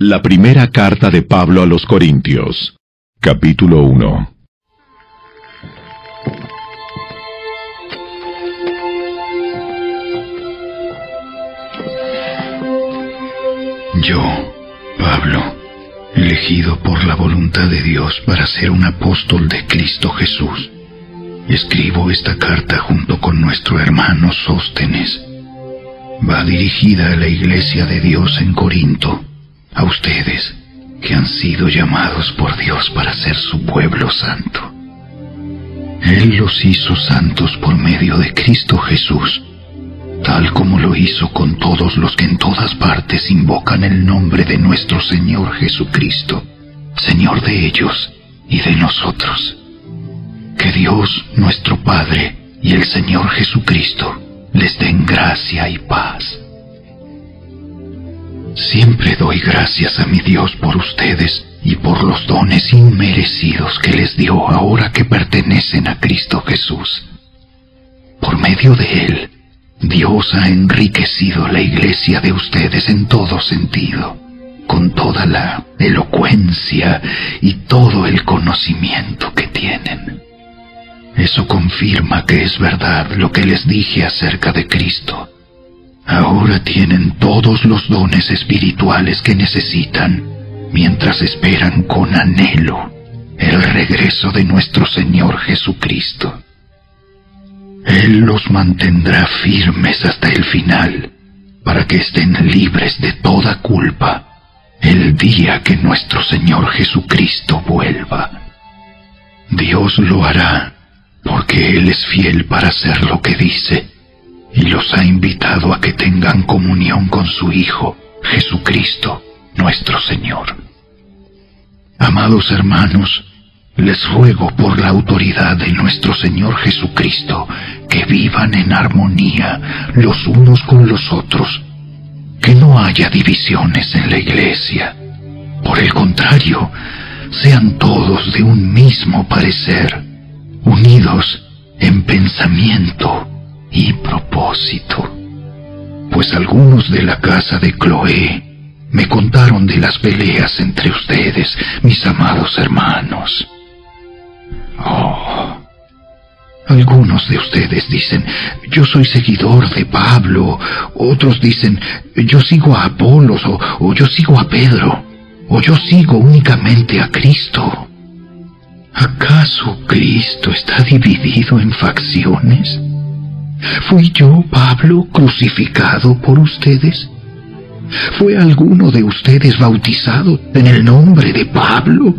La primera carta de Pablo a los Corintios, capítulo 1. Yo, Pablo, elegido por la voluntad de Dios para ser un apóstol de Cristo Jesús, escribo esta carta junto con nuestro hermano Sóstenes. Va dirigida a la iglesia de Dios en Corinto, a ustedes que han sido llamados por Dios para ser su pueblo santo. Él los hizo santos por medio de Cristo Jesús, tal como lo hizo con todos los que en todas partes invocan el nombre de nuestro Señor Jesucristo, Señor de ellos y de nosotros. Que Dios, nuestro Padre, y el Señor Jesucristo les den gracia y paz. Siempre doy gracias a mi Dios por ustedes y por los dones inmerecidos que les dio ahora que pertenecen a Cristo Jesús. Por medio de Él, Dios ha enriquecido la iglesia de ustedes en todo sentido, con toda la elocuencia y todo el conocimiento que tienen. Eso confirma que es verdad lo que les dije acerca de Cristo. Ahora tienen todos los dones espirituales que necesitan, mientras esperan con anhelo el regreso de nuestro Señor Jesucristo. Él los mantendrá firmes hasta el final, para que estén libres de toda culpa el día que nuestro Señor Jesucristo vuelva. Dios lo hará, porque Él es fiel para hacer lo que dice, y los ha invitado a que tengan comunión con su Hijo, Jesucristo, nuestro Señor. Amados hermanos, les ruego por la autoridad de nuestro Señor Jesucristo que vivan en armonía los unos con los otros, que no haya divisiones en la iglesia. Por el contrario, sean todos de un mismo parecer, unidos en pensamiento y propósito. Pues algunos de la casa de Cloé me contaron de las peleas entre ustedes, mis amados hermanos. Algunos de ustedes dicen, yo soy seguidor de Pablo, otros dicen, yo sigo a Apolos, o yo sigo a Pedro, o yo sigo únicamente a Cristo. ¿Acaso Cristo está dividido en facciones? ¿Fui yo, Pablo, crucificado por ustedes? ¿Fue alguno de ustedes bautizado en el nombre de Pablo?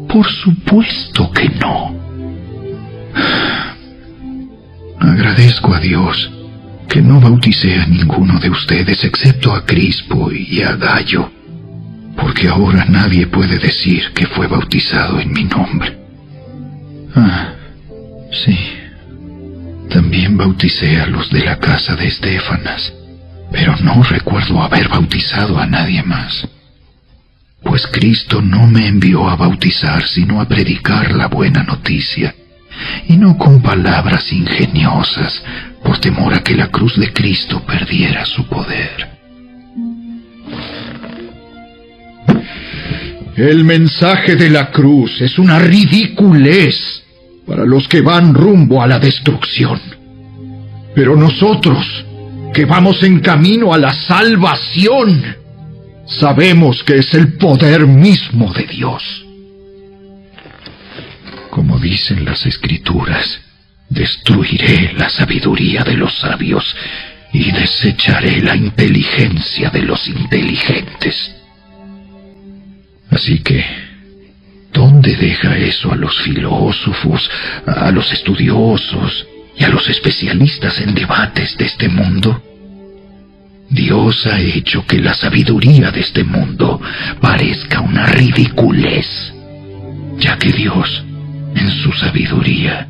Por supuesto que no. Agradezco a Dios que no bauticé a ninguno de ustedes excepto a Crispo y a Gayo, porque ahora nadie puede decir que fue bautizado en mi nombre. Sí, también bauticé a los de la casa de Estéfanas, pero no recuerdo haber bautizado a nadie más. Pues Cristo no me envió a bautizar, sino a predicar la buena noticia, y no con palabras ingeniosas, por temor a que la cruz de Cristo perdiera su poder. El mensaje de la cruz es una ridiculez para los que van rumbo a la destrucción. Pero nosotros, que vamos en camino a la salvación, sabemos que es el poder mismo de Dios. Como dicen las Escrituras, destruiré la sabiduría de los sabios y desecharé la inteligencia de los inteligentes. Así que, ¿dónde deja eso a los filósofos, a los estudiosos y a los especialistas en debates de este mundo? Dios ha hecho que la sabiduría de este mundo parezca una ridiculez, ya que Dios, en su sabiduría,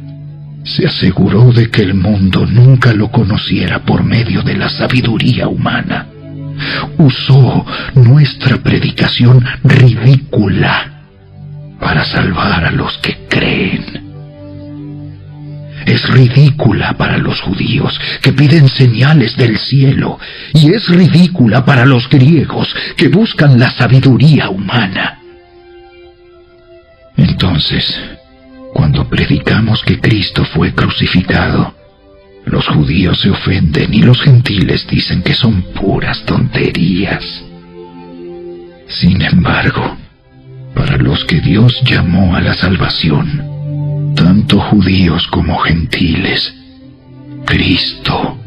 se aseguró de que el mundo nunca lo conociera por medio de la sabiduría humana. Usó nuestra predicación ridícula para salvar a los que creen. es ridícula para los judíos, que piden señales del cielo, y es ridícula para los griegos, que buscan la sabiduría humana. Entonces, cuando predicamos que Cristo fue crucificado, los judíos se ofenden y los gentiles dicen que son puras tonterías. Sin embargo, para los que Dios llamó a la salvación, tanto judíos como gentiles, Cristo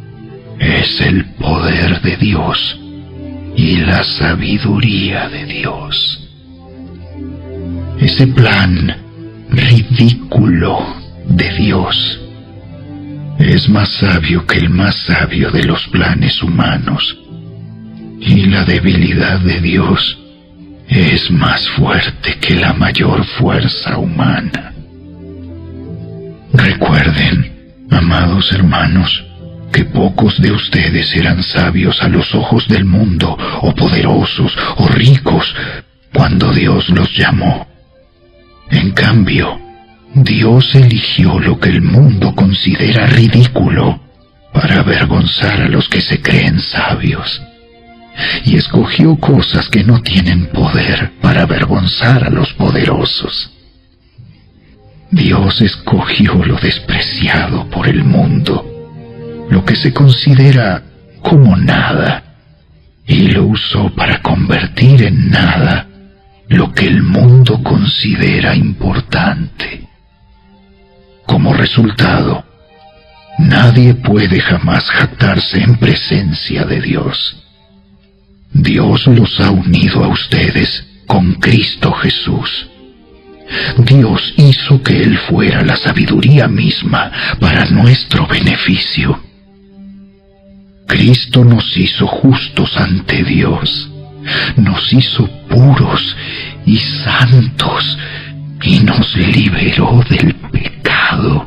es el poder de Dios y la sabiduría de Dios. Ese plan ridículo de Dios es más sabio que el más sabio de los planes humanos, y la debilidad de Dios es más fuerte que la mayor fuerza humana. Recuerden, amados hermanos, que pocos de ustedes eran sabios a los ojos del mundo, o poderosos, o ricos, cuando Dios los llamó. En cambio, Dios eligió lo que el mundo considera ridículo para avergonzar a los que se creen sabios, y escogió cosas que no tienen poder para avergonzar a los poderosos. Dios escogió lo despreciado por el mundo, lo que se considera como nada, y lo usó para convertir en nada lo que el mundo considera importante. Como resultado, nadie puede jamás jactarse en presencia de Dios. Dios los ha unido a ustedes con Cristo Jesús. Dios hizo que Él fuera la sabiduría misma para nuestro beneficio. Cristo nos hizo justos ante Dios, nos hizo puros y santos, y nos liberó del pecado.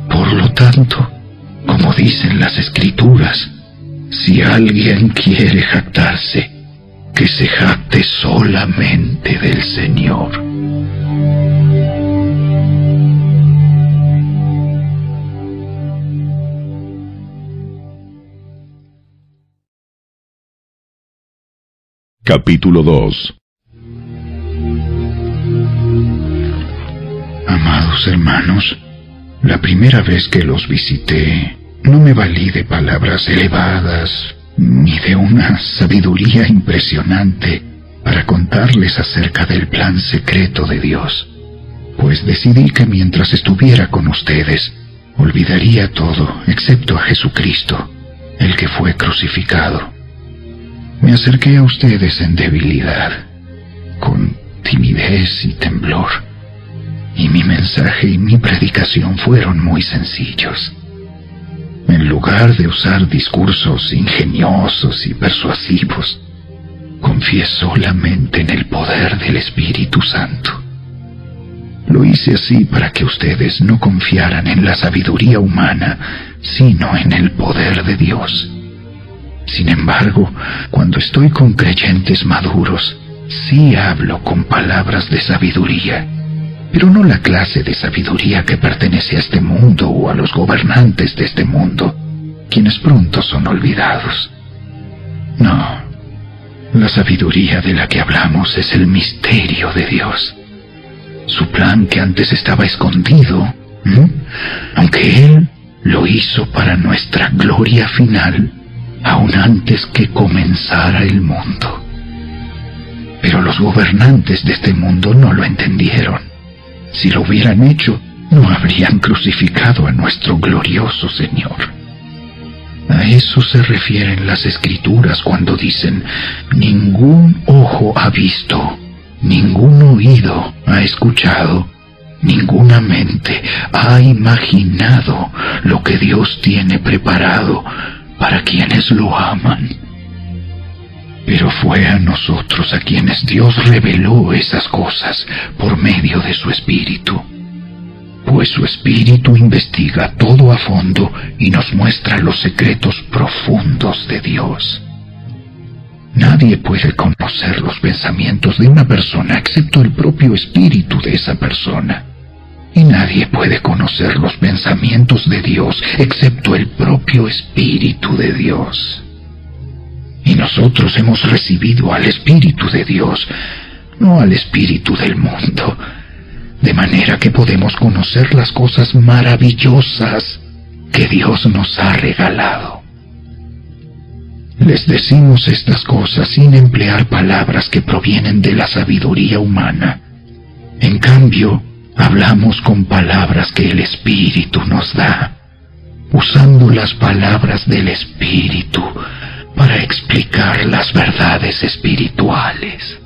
Por lo tanto, como dicen las Escrituras, si alguien quiere jactarse, que se jacte solamente del Señor. Capítulo 2. Amados hermanos, la primera vez que los visité, no me valí de palabras elevadas, ni de una sabiduría impresionante para contarles acerca del plan secreto de Dios, pues decidí que mientras estuviera con ustedes, olvidaría todo excepto a Jesucristo, el que fue crucificado. Me acerqué a ustedes en debilidad, con timidez y temblor, y mi mensaje y mi predicación fueron muy sencillos. En lugar de usar discursos ingeniosos y persuasivos, confié solamente en el poder del Espíritu Santo. Lo hice así para que ustedes no confiaran en la sabiduría humana, sino en el poder de Dios. Sin embargo, cuando estoy con creyentes maduros, sí hablo con palabras de sabiduría, pero no la clase de sabiduría que pertenece a este mundo o a los gobernantes de este mundo, quienes pronto son olvidados. No, la sabiduría de la que hablamos es el misterio de Dios, su plan que antes estaba escondido, aunque Él lo hizo para nuestra gloria final, aún antes que comenzara el mundo. Pero los gobernantes de este mundo no lo entendieron. Si lo hubieran hecho, no habrían crucificado a nuestro glorioso Señor. A eso se refieren las Escrituras cuando dicen: ningún ojo ha visto, ningún oído ha escuchado, ninguna mente ha imaginado lo que Dios tiene preparado para quienes lo aman. Pero fue a nosotros a quienes Dios reveló esas cosas por medio de su Espíritu, pues su Espíritu investiga todo a fondo y nos muestra los secretos profundos de Dios. Nadie puede conocer los pensamientos de una persona excepto el propio Espíritu de esa persona, y nadie puede conocer los pensamientos de Dios excepto el propio Espíritu de Dios. Y nosotros hemos recibido al Espíritu de Dios, no al espíritu del mundo, de manera que podemos conocer las cosas maravillosas que Dios nos ha regalado. Les decimos estas cosas sin emplear palabras que provienen de la sabiduría humana. En cambio, hablamos con palabras que el Espíritu nos da, usando las palabras del Espíritu para explicar las verdades espirituales.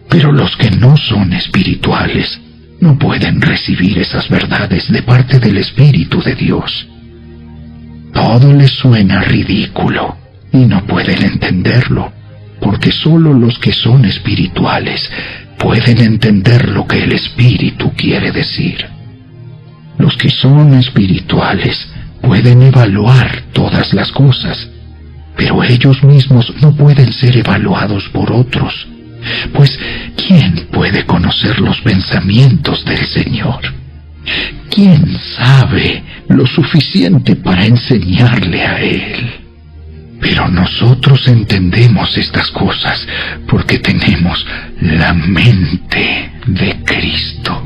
Pero los que no son espirituales no pueden recibir esas verdades de parte del Espíritu de Dios. Todo les suena ridículo y no pueden entenderlo, porque solo los que son espirituales pueden entender lo que el Espíritu quiere decir. Los que son espirituales pueden evaluar todas las cosas, pero ellos mismos no pueden ser evaluados por otros. Pues, ¿quién puede conocer los pensamientos del Señor? ¿Quién sabe lo suficiente para enseñarle a Él? Pero nosotros entendemos estas cosas porque tenemos la mente de Cristo.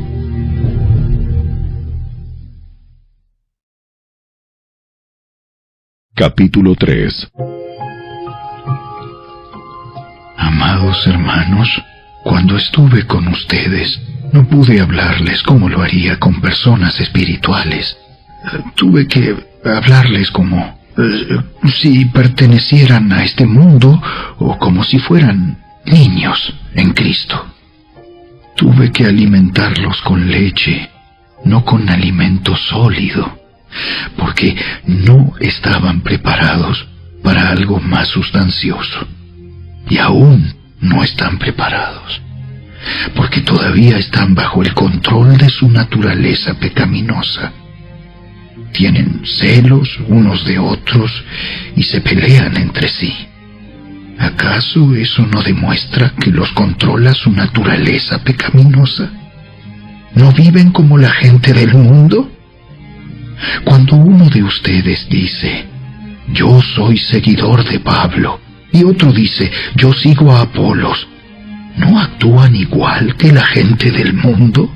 Capítulo 3. Amados hermanos, cuando estuve con ustedes, no pude hablarles como lo haría con personas espirituales. Tuve que hablarles como si pertenecieran a este mundo o como si fueran niños en Cristo. Tuve que alimentarlos con leche, no con alimento sólido, porque no estaban preparados para algo más sustancioso. Y aún no están preparados, porque todavía están bajo el control de su naturaleza pecaminosa. Tienen celos unos de otros y se pelean entre sí. ¿Acaso eso no demuestra que los controla su naturaleza pecaminosa? ¿No viven como la gente del mundo? Cuando uno de ustedes dice, yo soy seguidor de Pablo, y otro dice, yo sigo a Apolos, ¿no actúan igual que la gente del mundo?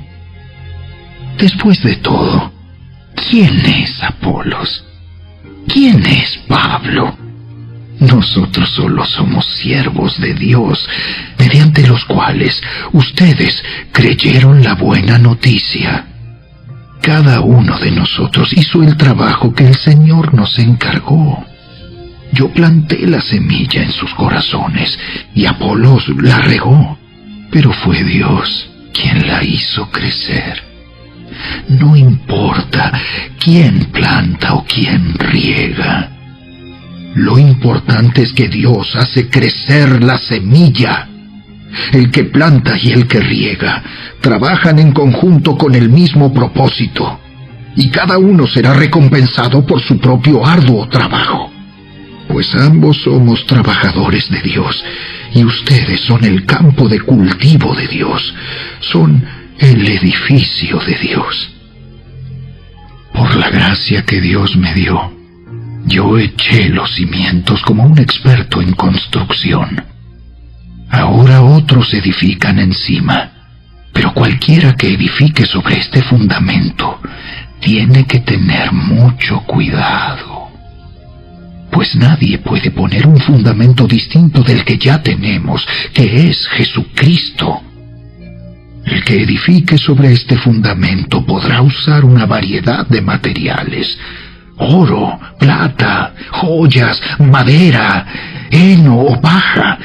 Después de todo, ¿quién es Apolos? ¿Quién es Pablo? Nosotros solo somos siervos de Dios, mediante los cuales ustedes creyeron la buena noticia. Cada uno de nosotros hizo el trabajo que el Señor nos encargó. Yo planté la semilla en sus corazones y Apolos la regó, pero fue Dios quien la hizo crecer. No importa quién planta o quién riega. Lo importante es que Dios hace crecer la semilla. El que planta y el que riega trabajan en conjunto con el mismo propósito, y cada uno será recompensado por su propio arduo trabajo. Pues ambos somos trabajadores de Dios, y ustedes son el campo de cultivo de Dios, son el edificio de Dios. Por la gracia que Dios me dio, yo eché los cimientos como un experto en construcción. Ahora otros edifican encima, pero cualquiera que edifique sobre este fundamento tiene que tener mucho cuidado. Pues nadie puede poner un fundamento distinto del que ya tenemos, que es Jesucristo. El que edifique sobre este fundamento podrá usar una variedad de materiales: oro, plata, joyas, madera, heno o paja.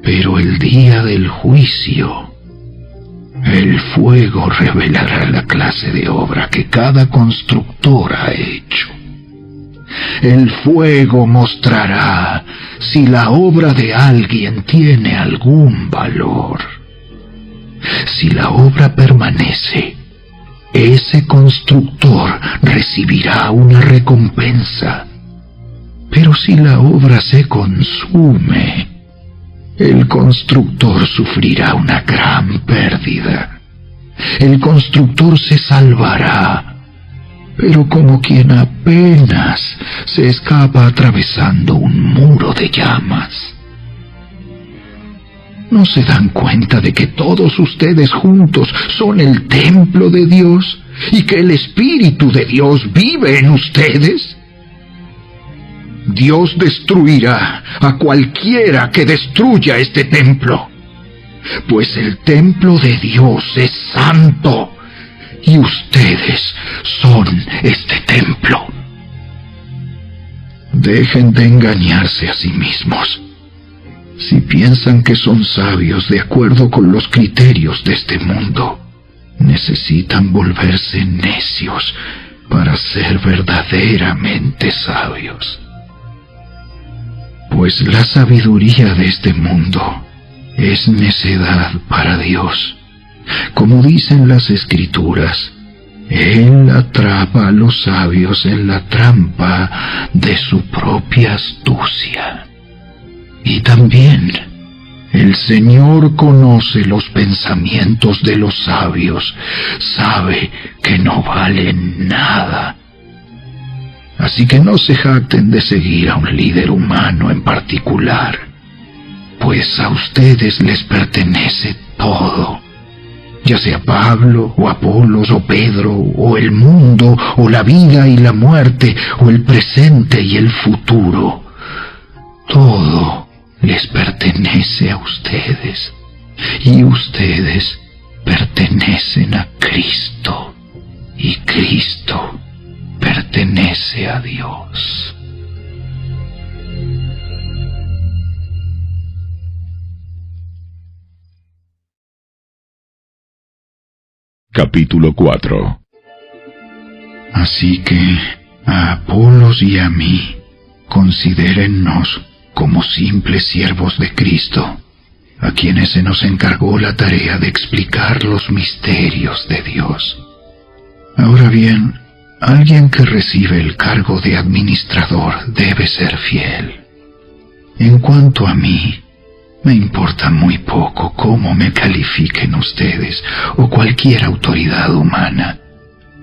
Pero el día del juicio, el fuego revelará la clase de obra que cada constructor ha hecho. El fuego mostrará si la obra de alguien tiene algún valor. Si la obra permanece, ese constructor recibirá una recompensa. Pero si la obra se consume, el constructor sufrirá una gran pérdida. El constructor se salvará, pero como quien apenas se escapa atravesando un muro de llamas. ¿No se dan cuenta de que todos ustedes juntos son el templo de Dios y que el Espíritu de Dios vive en ustedes? Dios destruirá a cualquiera que destruya este templo, pues el templo de Dios es santo y ustedes son este templo. Dejen de engañarse a sí mismos. Si piensan que son sabios de acuerdo con los criterios de este mundo, necesitan volverse necios para ser verdaderamente sabios. Pues la sabiduría de este mundo es necedad para Dios. Como dicen las Escrituras, Él atrapa a los sabios en la trampa de su propia astucia. Y también el Señor conoce los pensamientos de los sabios, sabe que no valen nada. Así que no se jacten de seguir a un líder humano en particular, pues a ustedes les pertenece todo, ya sea Pablo, o Apolos, o Pedro, o el mundo, o la vida y la muerte, o el presente y el futuro. Todo les pertenece a ustedes, y ustedes pertenecen a Cristo, y Cristo pertenece a Dios. Capítulo 4. Así que a Apolos y a mí, considérennos como simples siervos de Cristo, a quienes se nos encargó la tarea de explicar los misterios de Dios. Ahora bien, alguien que recibe el cargo de administrador debe ser fiel. En cuanto a mí, me importa muy poco cómo me califiquen ustedes o cualquier autoridad humana.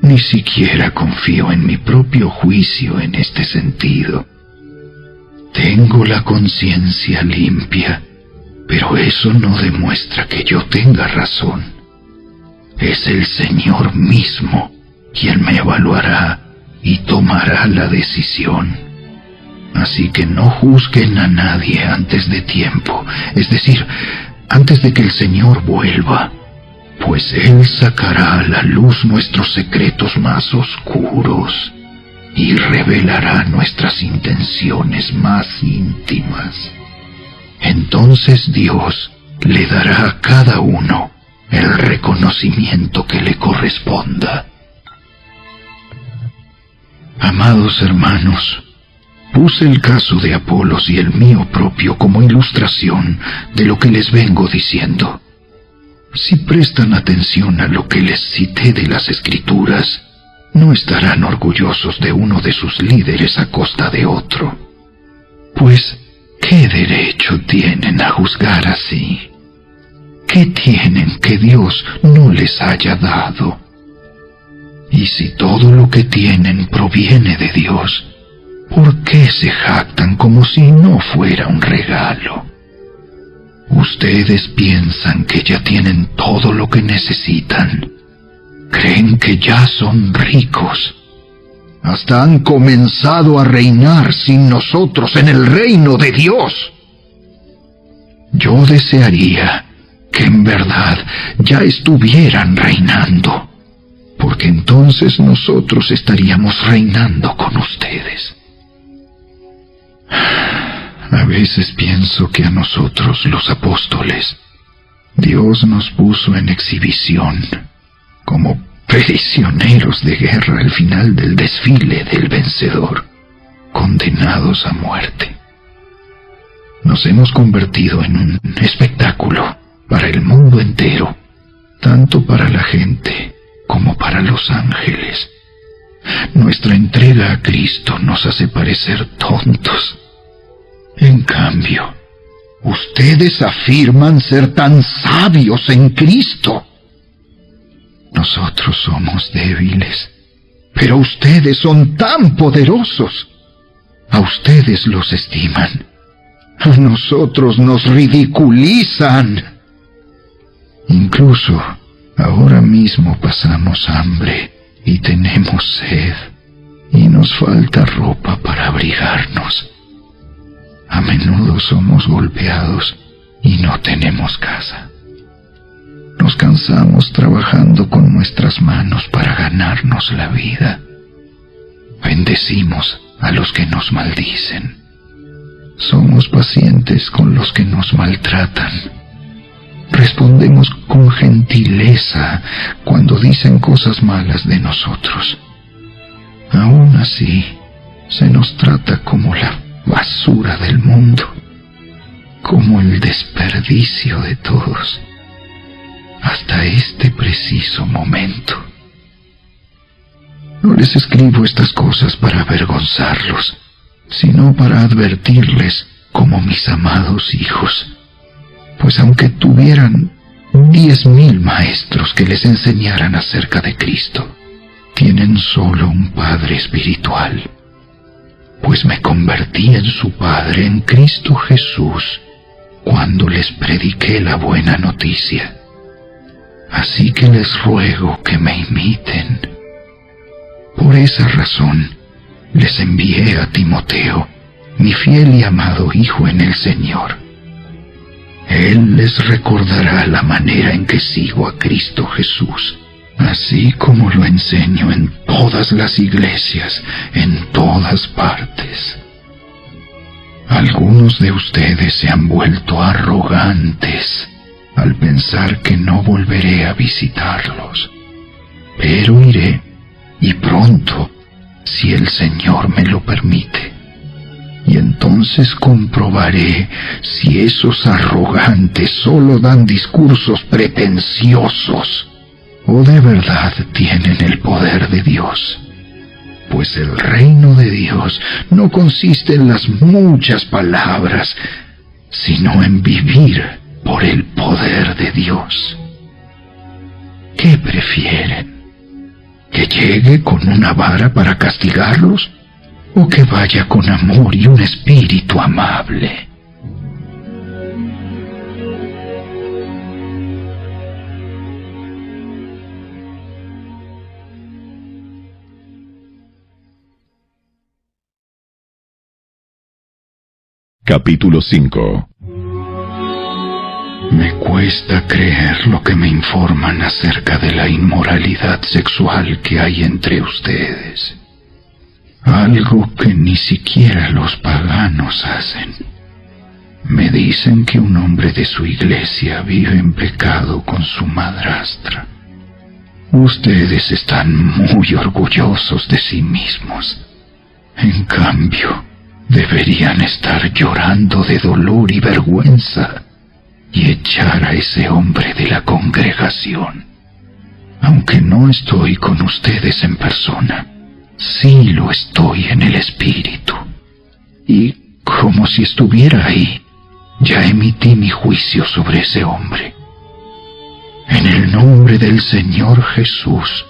Ni siquiera confío en mi propio juicio en este sentido. Tengo la conciencia limpia, pero eso no demuestra que yo tenga razón. Es el Señor mismo quien me evaluará y tomará la decisión. Así que no juzguen a nadie antes de tiempo, es decir, antes de que el Señor vuelva, pues Él sacará a la luz nuestros secretos más oscuros y revelará nuestras intenciones más íntimas. Entonces Dios le dará a cada uno el reconocimiento que le corresponda. Amados hermanos, puse el caso de Apolos y el mío propio como ilustración de lo que les vengo diciendo. Si prestan atención a lo que les cité de las Escrituras, no estarán orgullosos de uno de sus líderes a costa de otro. Pues, ¿qué derecho tienen a juzgar así? ¿Qué tienen que Dios no les haya dado? Y si todo lo que tienen proviene de Dios, ¿por qué se jactan como si no fuera un regalo? Ustedes piensan que ya tienen todo lo que necesitan. Creen que ya son ricos. Hasta han comenzado a reinar sin nosotros en el reino de Dios. Yo desearía que en verdad ya estuvieran reinando, porque entonces nosotros estaríamos reinando con ustedes. A veces pienso que a nosotros, los apóstoles, Dios nos puso en exhibición, como prisioneros de guerra al final del desfile del vencedor, condenados a muerte. Nos hemos convertido en un espectáculo para el mundo entero, tanto para la gente como para los ángeles. Nuestra entrega a Cristo nos hace parecer tontos. En cambio, ustedes afirman ser tan sabios en Cristo. Nosotros somos débiles, pero ustedes son tan poderosos. a ustedes los estiman. A nosotros nos ridiculizan. Incluso ahora mismo pasamos hambre y tenemos sed, y nos falta ropa para abrigarnos. A menudo somos golpeados y no tenemos casa. Nos cansamos trabajando con nuestras manos para ganarnos la vida. Bendecimos a los que nos maldicen. Somos pacientes con los que nos maltratan. Respondemos con gentileza cuando dicen cosas malas de nosotros. Aún así, se nos trata como la basura del mundo, como el desperdicio de todos, hasta este preciso momento. No les escribo estas cosas para avergonzarlos, sino para advertirles como mis amados hijos, pues aunque tuvieran 10,000 maestros que les enseñaran acerca de Cristo, tienen solo un Padre espiritual, pues me convertí en su Padre en Cristo Jesús cuando les prediqué la buena noticia. Así que les ruego que me imiten. Por esa razón, les envié a Timoteo, mi fiel y amado hijo en el Señor. Él les recordará la manera en que sigo a Cristo Jesús, así como lo enseño en todas las iglesias, en todas partes. Algunos de ustedes se han vuelto arrogantes al pensar que no volveré a visitarlos, pero iré, y pronto, si el Señor me lo permite. Y entonces comprobaré si esos arrogantes solo dan discursos pretenciosos o de verdad tienen el poder de Dios. Pues el reino de Dios no consiste en las muchas palabras, sino en vivir por el poder de Dios. ¿Qué prefieren? ¿Que llegue con una vara para castigarlos? ¿O que vaya con amor y un espíritu amable? Capítulo 5. Me cuesta creer lo que me informan acerca de la inmoralidad sexual que hay entre ustedes. Algo que ni siquiera los paganos hacen. Me dicen que un hombre de su iglesia vive en pecado con su madrastra. Ustedes están muy orgullosos de sí mismos. En cambio, deberían estar llorando de dolor y vergüenza y echar a ese hombre de la congregación. Aunque no estoy con ustedes en persona, sí lo estoy en el espíritu. Y como si estuviera ahí, ya emití mi juicio sobre ese hombre. En el nombre del Señor Jesús,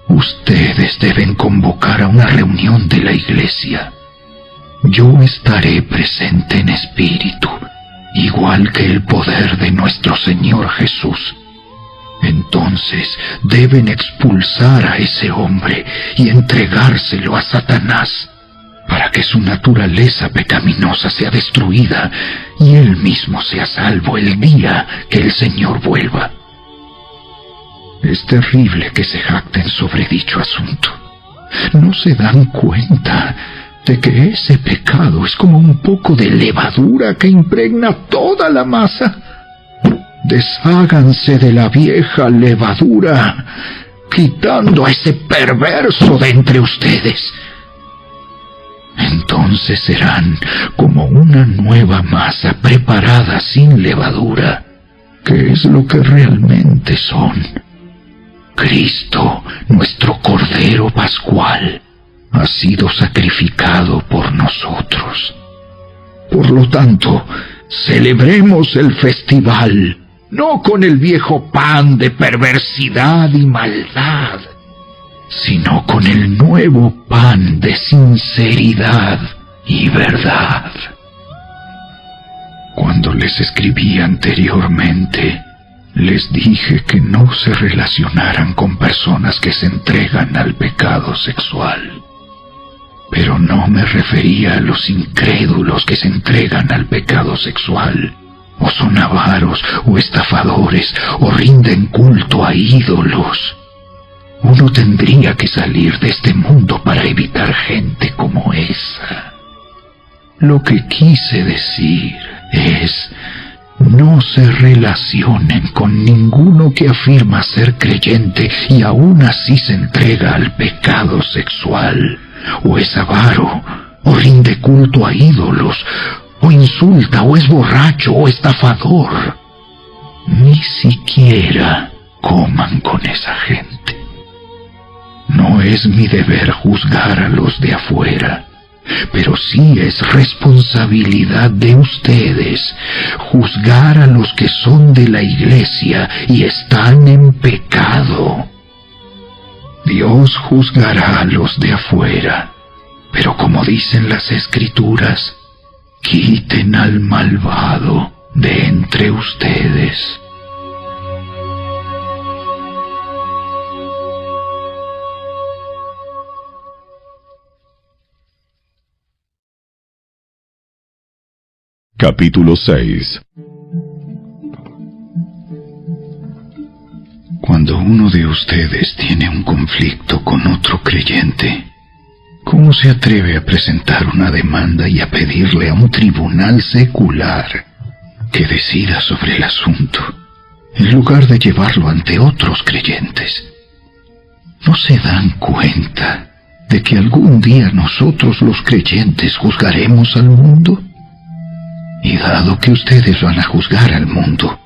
ustedes deben convocar a una reunión de la iglesia. Yo estaré presente en espíritu, igual que el poder de nuestro Señor Jesús. Entonces deben expulsar a ese hombre y entregárselo a Satanás, para que su naturaleza pecaminosa sea destruida y él mismo sea salvo el día que el Señor vuelva. Es terrible que se jacten sobre dicho asunto. ¿No se dan cuenta de que ese pecado es como un poco de levadura que impregna toda la masa? Desháganse de la vieja levadura, quitando a ese perverso de entre ustedes. Entonces serán como una nueva masa preparada sin levadura, que es lo que realmente son. Cristo, nuestro Cordero Pascual, ha sido sacrificado por nosotros. Por lo tanto, celebremos el festival no con el viejo pan de perversidad y maldad, sino con el nuevo pan de sinceridad y verdad. Cuando les escribí anteriormente, les dije que no se relacionaran con personas que se entregan al pecado sexual. Pero no me refería a los incrédulos que se entregan al pecado sexual, o son avaros, o estafadores, o rinden culto a ídolos. Uno tendría que salir de este mundo para evitar gente como esa. Lo que quise decir es: no se relacionen con ninguno que afirma ser creyente y aún así se entrega al pecado sexual, o es avaro, o rinde culto a ídolos, o insulta, o es borracho, o estafador. Ni siquiera coman con esa gente. No es mi deber juzgar a los de afuera, pero sí es responsabilidad de ustedes juzgar a los que son de la iglesia y están en pecado. Dios juzgará a los de afuera, pero como dicen las Escrituras, quiten al malvado de entre ustedes. Capítulo 6. Cuando uno de ustedes tiene un conflicto con otro creyente, ¿cómo se atreve a presentar una demanda y a pedirle a un tribunal secular que decida sobre el asunto, en lugar de llevarlo ante otros creyentes? ¿No se dan cuenta de que algún día nosotros los creyentes juzgaremos al mundo? Y dado que ustedes van a juzgar al mundo,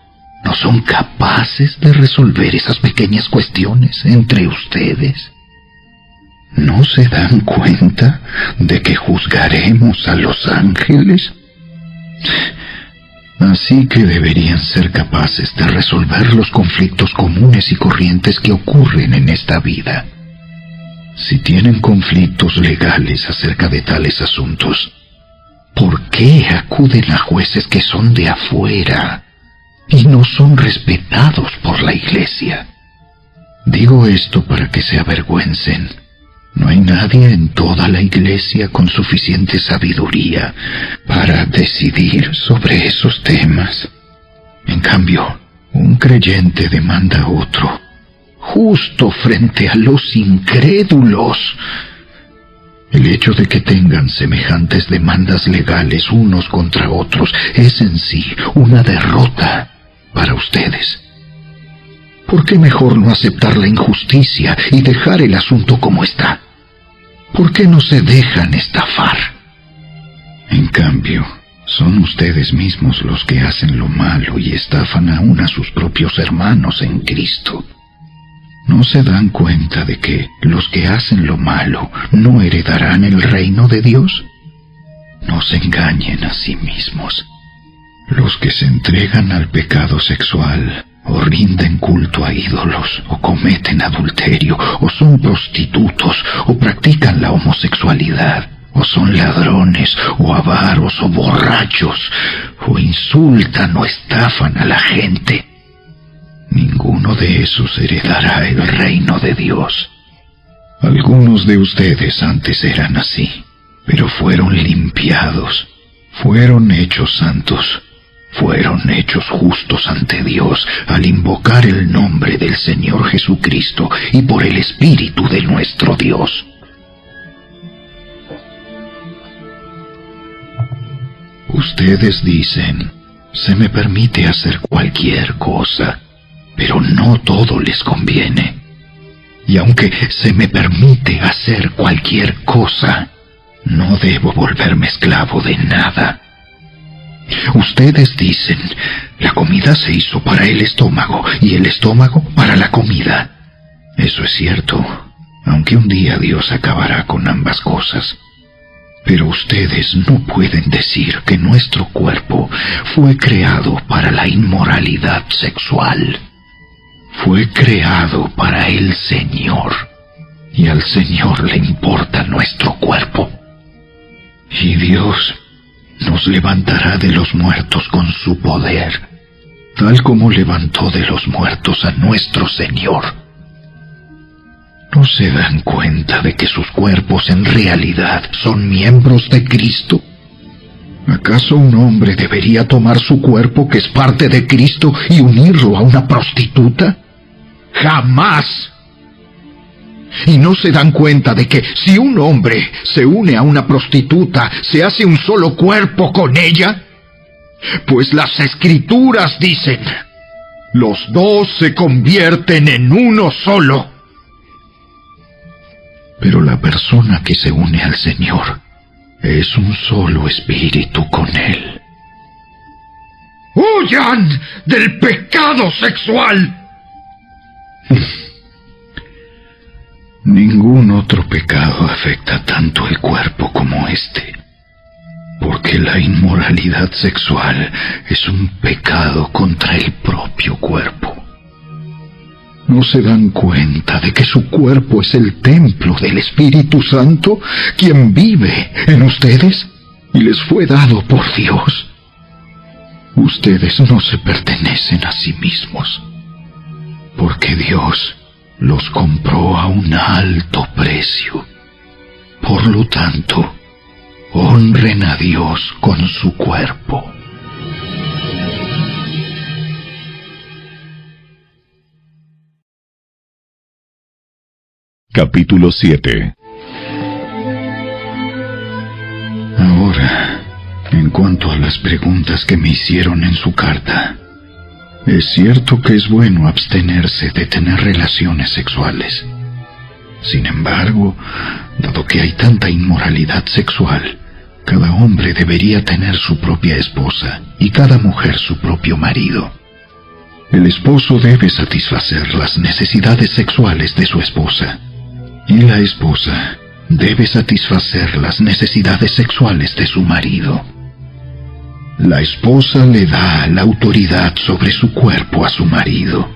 ¿no son capaces de resolver esas pequeñas cuestiones entre ustedes? ¿No se dan cuenta de que juzgaremos a los ángeles? Así que deberían ser capaces de resolver los conflictos comunes y corrientes que ocurren en esta vida. Si tienen conflictos legales acerca de tales asuntos, ¿por qué acuden a jueces que son de afuera y no son respetados por la iglesia? Digo esto para que se avergüencen. No hay nadie en toda la iglesia con suficiente sabiduría para decidir sobre esos temas. En cambio, un creyente demanda a otro, justo frente a los incrédulos. El hecho de que tengan semejantes demandas legales unos contra otros es en sí una derrota para ustedes. ¿Por qué mejor no aceptar la injusticia y dejar el asunto como está? ¿Por qué no se dejan estafar? En cambio, son ustedes mismos los que hacen lo malo y estafan aún a sus propios hermanos en Cristo. ¿No se dan cuenta de que los que hacen lo malo no heredarán el reino de Dios? No se engañen a sí mismos. Los que se entregan al pecado sexual, o rinden culto a ídolos, o cometen adulterio, o son prostitutos, o practican la homosexualidad, o son ladrones, o avaros, o borrachos, o insultan o estafan a la gente, ninguno de esos heredará el reino de Dios. Algunos de ustedes antes eran así, pero fueron limpiados, fueron hechos santos, fueron hechos justos ante Dios al invocar el nombre del Señor Jesucristo y por el Espíritu de nuestro Dios. Ustedes dicen, se me permite hacer cualquier cosa, pero no todo les conviene. Y aunque se me permite hacer cualquier cosa, no debo volverme esclavo de nada. Ustedes dicen, la comida se hizo para el estómago y el estómago para la comida. Eso es cierto, aunque un día Dios acabará con ambas cosas. Pero ustedes no pueden decir que nuestro cuerpo fue creado para la inmoralidad sexual. Fue creado para el Señor, y al Señor le importa nuestro cuerpo. Y Dios nos levantará de los muertos con su poder, tal como levantó de los muertos a nuestro Señor. ¿No se dan cuenta de que sus cuerpos en realidad son miembros de Cristo? ¿Acaso un hombre debería tomar su cuerpo, que es parte de Cristo, y unirlo a una prostituta? ¡Jamás! ¿Y no se dan cuenta de que si un hombre se une a una prostituta, se hace un solo cuerpo con ella? Pues las Escrituras dicen, los dos se convierten en uno solo. Pero la persona que se une al Señor es un solo espíritu con Él. ¡Huyan del pecado sexual! Ningún otro pecado afecta tanto el cuerpo como este, porque la inmoralidad sexual es un pecado contra el propio cuerpo. ¿No se dan cuenta de que su cuerpo es el templo del Espíritu Santo, quien vive en ustedes y les fue dado por Dios? Ustedes no se pertenecen a sí mismos, porque Dios los compró a un alto precio. Por lo tanto, honren a Dios con su cuerpo. Capítulo 7. Ahora, en cuanto a las preguntas que me hicieron en su carta, es cierto que es bueno abstenerse de tener relaciones sexuales. Sin embargo, dado que hay tanta inmoralidad sexual, cada hombre debería tener su propia esposa y cada mujer su propio marido. El esposo debe satisfacer las necesidades sexuales de su esposa, y la esposa debe satisfacer las necesidades sexuales de su marido. La esposa le da la autoridad sobre su cuerpo a su marido,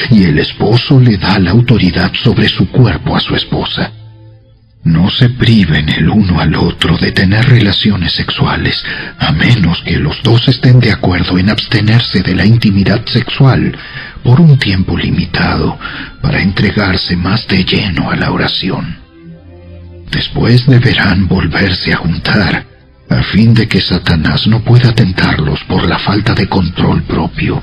y el esposo le da la autoridad sobre su cuerpo a su esposa. No se priven el uno al otro de tener relaciones sexuales, a menos que los dos estén de acuerdo en abstenerse de la intimidad sexual por un tiempo limitado para entregarse más de lleno a la oración. Después deberán volverse a juntar, a fin de que Satanás no pueda tentarlos por la falta de control propio.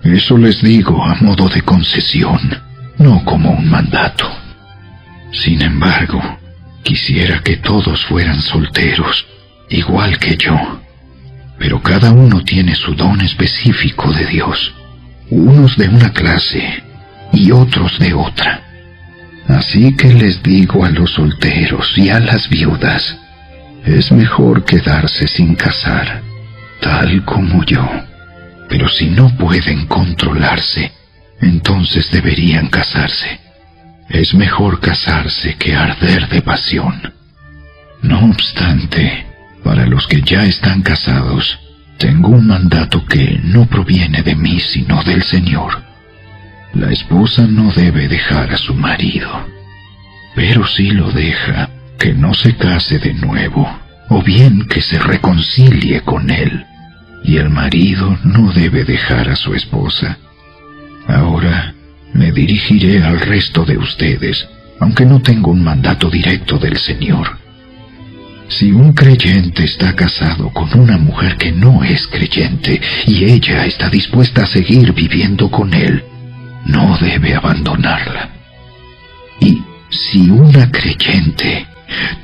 Eso les digo a modo de concesión, no como un mandato. Sin embargo, quisiera que todos fueran solteros, igual que yo. Pero cada uno tiene su don específico de Dios, unos de una clase y otros de otra. Así que les digo a los solteros y a las viudas, es mejor quedarse sin casar, tal como yo. Pero si no pueden controlarse, entonces deberían casarse. Es mejor casarse que arder de pasión. No obstante, para los que ya están casados, tengo un mandato que no proviene de mí sino del Señor. La esposa no debe dejar a su marido, pero si lo deja, que no se case de nuevo, o bien que se reconcilie con él, y el marido no debe dejar a su esposa. Ahora me dirigiré al resto de ustedes, aunque no tengo un mandato directo del Señor. Si un creyente está casado con una mujer que no es creyente, y ella está dispuesta a seguir viviendo con él, no debe abandonarla. Y si una creyente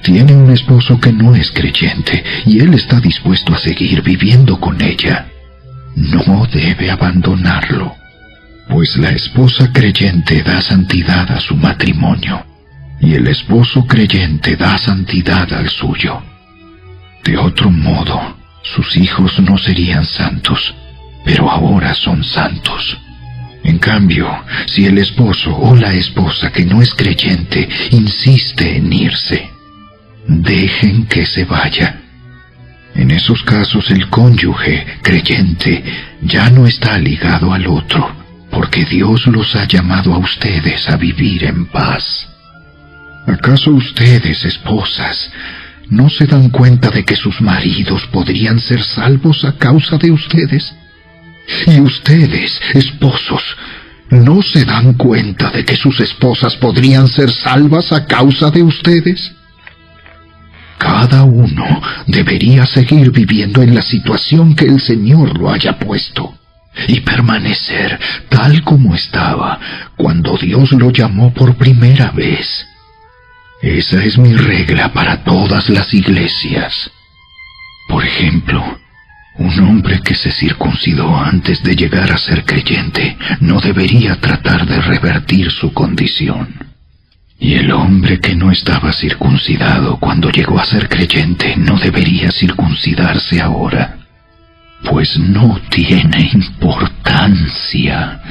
tiene un esposo que no es creyente, y él está dispuesto a seguir viviendo con ella, no debe abandonarlo, pues la esposa creyente da santidad a su matrimonio, y el esposo creyente da santidad al suyo. De otro modo, sus hijos no serían santos, pero ahora son santos. En cambio, si el esposo o la esposa que no es creyente insiste en irse, dejen que se vaya. En esos casos el cónyuge creyente ya no está ligado al otro, porque Dios los ha llamado a ustedes a vivir en paz. ¿Acaso ustedes, esposas, no se dan cuenta de que sus maridos podrían ser salvos a causa de ustedes? Y ustedes, esposos, ¿no se dan cuenta de que sus esposas podrían ser salvas a causa de ustedes? Cada uno debería seguir viviendo en la situación que el Señor lo haya puesto y permanecer tal como estaba cuando Dios lo llamó por primera vez. Esa es mi regla para todas las iglesias. Por ejemplo, un hombre que se circuncidó antes de llegar a ser creyente no debería tratar de revertir su condición. Y el hombre que no estaba circuncidado cuando llegó a ser creyente no debería circuncidarse ahora, pues no tiene importancia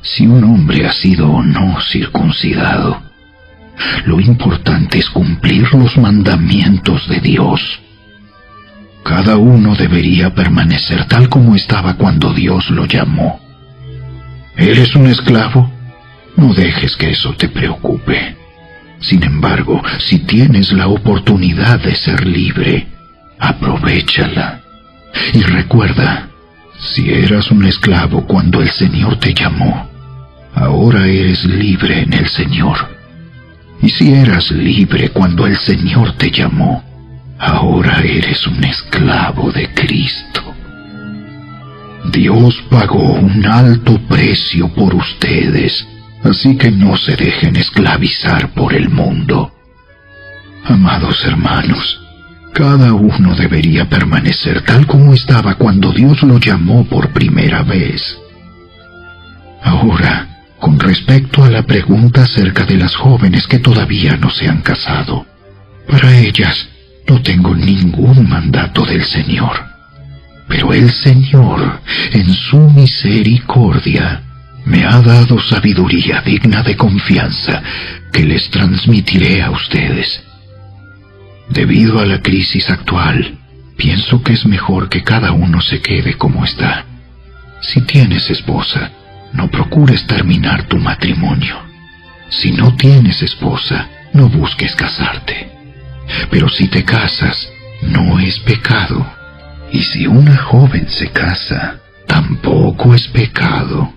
si un hombre ha sido o no circuncidado. Lo importante es cumplir los mandamientos de Dios. Cada uno debería permanecer tal como estaba cuando Dios lo llamó. ¿Eres un esclavo? No dejes que eso te preocupe. Sin embargo, si tienes la oportunidad de ser libre, aprovéchala. Y recuerda, si eras un esclavo cuando el Señor te llamó, ahora eres libre en el Señor. Y si eras libre cuando el Señor te llamó, ahora eres un esclavo de Cristo. Dios pagó un alto precio por ustedes, así que no se dejen esclavizar por el mundo. Amados hermanos, cada uno debería permanecer tal como estaba cuando Dios lo llamó por primera vez. Ahora, con respecto a la pregunta acerca de las jóvenes que todavía no se han casado, para ellas no tengo ningún mandato del Señor. Pero el Señor, en su misericordia, me ha dado sabiduría digna de confianza que les transmitiré a ustedes. Debido a la crisis actual, pienso que es mejor que cada uno se quede como está. Si tienes esposa, no procures terminar tu matrimonio. Si no tienes esposa, no busques casarte. Pero si te casas, no es pecado. Y si una joven se casa, tampoco es pecado.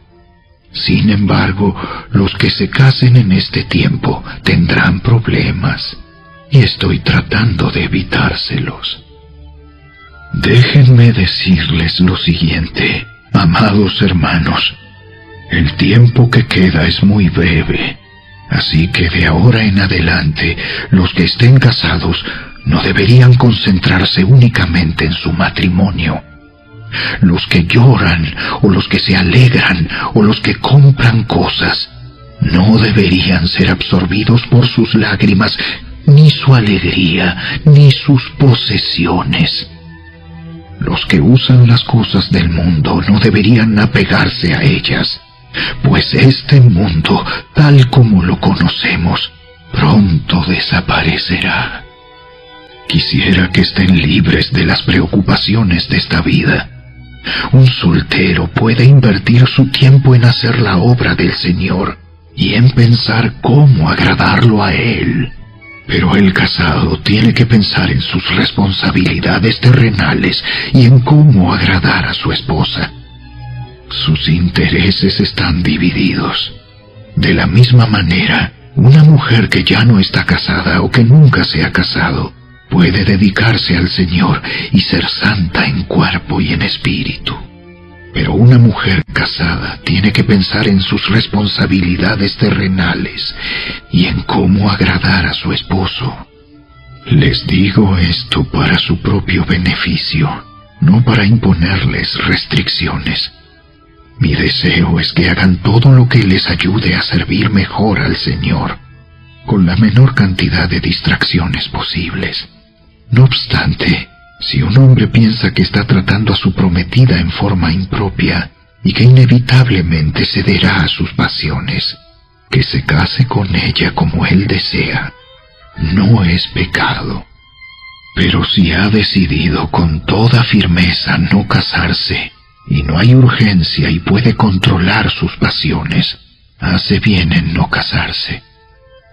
Sin embargo, los que se casen en este tiempo tendrán problemas, y estoy tratando de evitárselos. Déjenme decirles lo siguiente, amados hermanos. El tiempo que queda es muy breve, así que de ahora en adelante, los que estén casados no deberían concentrarse únicamente en su matrimonio. Los que lloran, o los que se alegran, o los que compran cosas, no deberían ser absorbidos por sus lágrimas, ni su alegría, ni sus posesiones. Los que usan las cosas del mundo no deberían apegarse a ellas, pues este mundo, tal como lo conocemos, pronto desaparecerá. Quisiera que estén libres de las preocupaciones de esta vida. Un soltero puede invertir su tiempo en hacer la obra del Señor y en pensar cómo agradarlo a Él. Pero el casado tiene que pensar en sus responsabilidades terrenales y en cómo agradar a su esposa. Sus intereses están divididos. De la misma manera, una mujer que ya no está casada o que nunca se ha casado puede dedicarse al Señor y ser santa en cuerpo y en espíritu. Pero una mujer casada tiene que pensar en sus responsabilidades terrenales y en cómo agradar a su esposo. Les digo esto para su propio beneficio, no para imponerles restricciones. Mi deseo es que hagan todo lo que les ayude a servir mejor al Señor, con la menor cantidad de distracciones posibles. No obstante, si un hombre piensa que está tratando a su prometida en forma impropia y que inevitablemente cederá a sus pasiones, que se case con ella como él desea. No es pecado, Pero si ha decidido con toda firmeza no casarse, y no hay urgencia y puede controlar sus pasiones, hace bien en no casarse.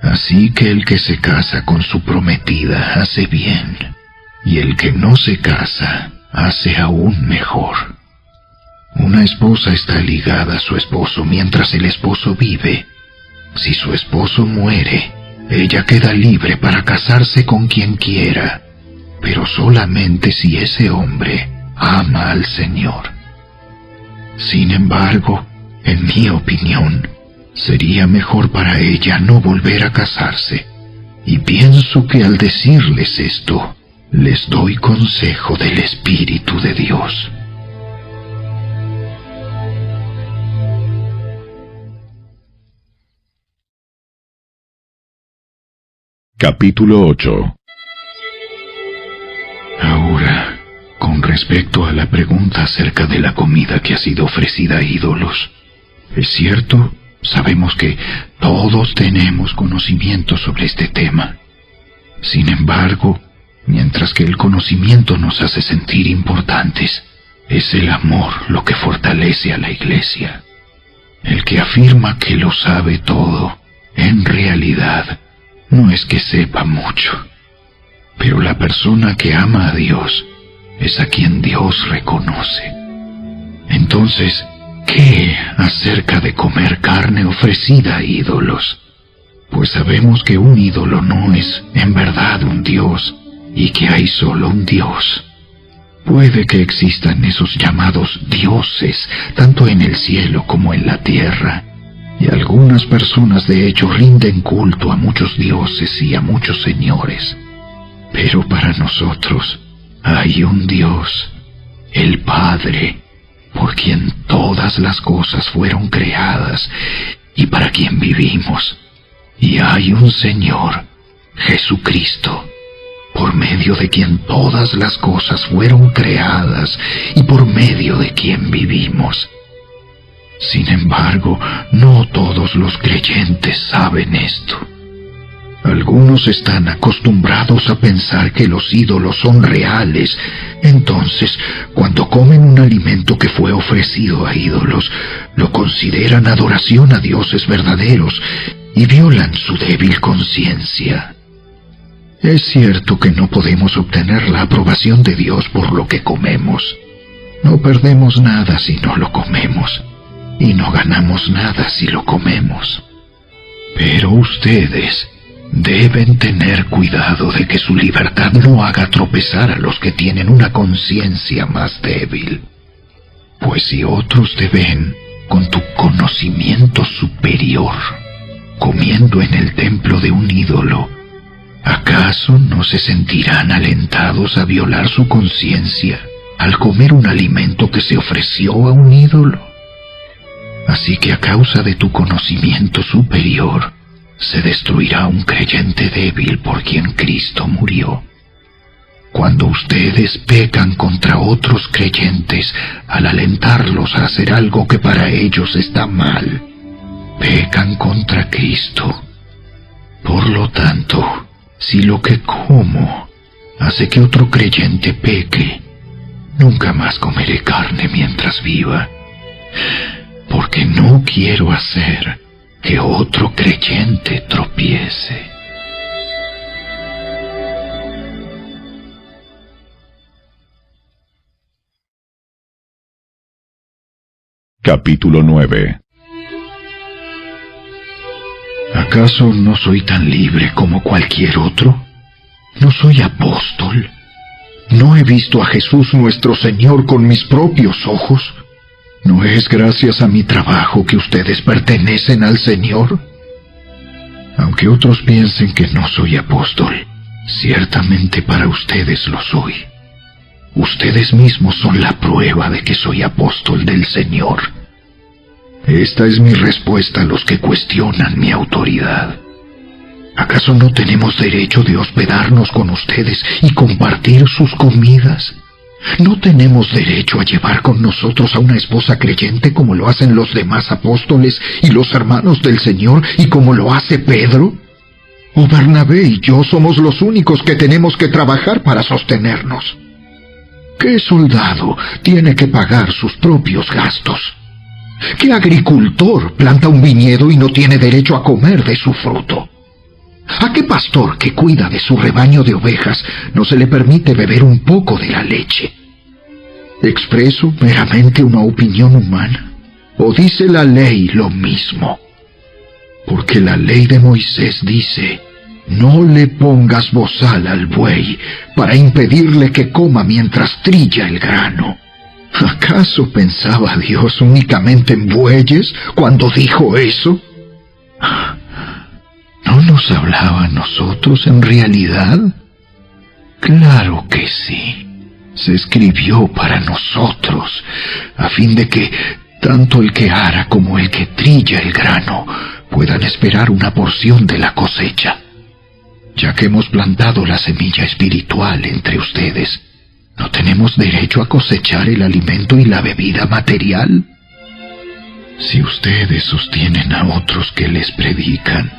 Así que el que se casa con su prometida hace bien, y el que no se casa hace aún mejor. Una esposa está ligada a su esposo mientras el esposo vive. Si su esposo muere, ella queda libre para casarse con quien quiera, pero solamente si ese hombre ama al Señor. Sin embargo, en mi opinión, sería mejor para ella no volver a casarse, y pienso que al decirles esto, les doy consejo del Espíritu de Dios. Capítulo 8. Ahora, con respecto a la pregunta acerca de la comida que ha sido ofrecida a ídolos, es cierto, sabemos que todos tenemos conocimiento sobre este tema. Sin embargo, mientras que el conocimiento nos hace sentir importantes, es el amor lo que fortalece a la Iglesia. El que afirma que lo sabe todo, en realidad, no es que sepa mucho. Pero la persona que ama a Dios es a quien Dios reconoce. Entonces, ¿qué acerca de comer carne ofrecida a ídolos? Pues sabemos que un ídolo no es en verdad un Dios, y que hay solo un Dios. Puede que existan esos llamados dioses, tanto en el cielo como en la tierra, y algunas personas de hecho rinden culto a muchos dioses y a muchos señores. Pero para nosotros hay un Dios, el Padre, por quien todas las cosas fueron creadas y para quien vivimos. Y hay un Señor, Jesucristo, por medio de quien todas las cosas fueron creadas y por medio de quien vivimos. Sin embargo, no todos los creyentes saben esto. Algunos están acostumbrados a pensar que los ídolos son reales. Entonces, cuando comen un alimento que fue ofrecido a ídolos, lo consideran adoración a dioses verdaderos y violan su débil conciencia. Es cierto que no podemos obtener la aprobación de Dios por lo que comemos. No perdemos nada si no lo comemos, y no ganamos nada si lo comemos. Pero ustedes deben tener cuidado de que su libertad no haga tropezar a los que tienen una conciencia más débil. Pues si otros te ven con tu conocimiento superior, comiendo en el templo de un ídolo, ¿acaso no se sentirán alentados a violar su conciencia al comer un alimento que se ofreció a un ídolo? Así que a causa de tu conocimiento superior, se destruirá un creyente débil por quien Cristo murió. Cuando ustedes pecan contra otros creyentes al alentarlos a hacer algo que para ellos está mal, pecan contra Cristo. Por lo tanto, si lo que como hace que otro creyente peque, nunca más comeré carne mientras viva, porque no quiero hacer que otro creyente tropiece. Capítulo 9. ¿Acaso no soy tan libre como cualquier otro? ¿No soy apóstol? ¿No he visto a Jesús nuestro Señor con mis propios ojos? ¿No es gracias a mi trabajo que ustedes pertenecen al Señor? Aunque otros piensen que no soy apóstol, ciertamente para ustedes lo soy. Ustedes mismos son la prueba de que soy apóstol del Señor. Esta es mi respuesta a los que cuestionan mi autoridad. ¿Acaso no tenemos derecho de hospedarnos con ustedes y compartir sus comidas? ¿No tenemos derecho a llevar con nosotros a una esposa creyente como lo hacen los demás apóstoles y los hermanos del Señor y como lo hace Pedro? ¿O Bernabé y yo somos los únicos que tenemos que trabajar para sostenernos? ¿Qué soldado tiene que pagar sus propios gastos? ¿Qué agricultor planta un viñedo y no tiene derecho a comer de su fruto? ¿A qué pastor que cuida de su rebaño de ovejas no se le permite beber un poco de la leche? ¿Expreso meramente una opinión humana? ¿O dice la ley lo mismo? Porque la ley de Moisés dice: no le pongas bozal al buey para impedirle que coma mientras trilla el grano. ¿Acaso pensaba Dios únicamente en bueyes cuando dijo eso? ¿No nos hablaba a nosotros en realidad? Claro que sí. Se escribió para nosotros, a fin de que tanto el que ara como el que trilla el grano puedan esperar una porción de la cosecha. Ya que hemos plantado la semilla espiritual entre ustedes, ¿no tenemos derecho a cosechar el alimento y la bebida material? Si ustedes sostienen a otros que les predican,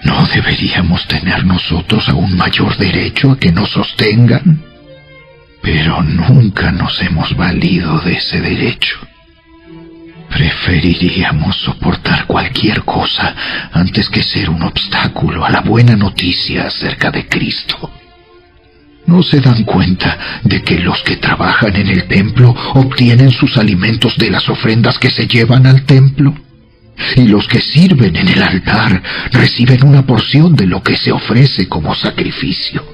¿no deberíamos tener nosotros aún mayor derecho a que nos sostengan? Pero nunca nos hemos valido de ese derecho. Preferiríamos soportar cualquier cosa antes que ser un obstáculo a la buena noticia acerca de Cristo. ¿No se dan cuenta de que los que trabajan en el templo obtienen sus alimentos de las ofrendas que se llevan al templo? Y los que sirven en el altar reciben una porción de lo que se ofrece como sacrificio.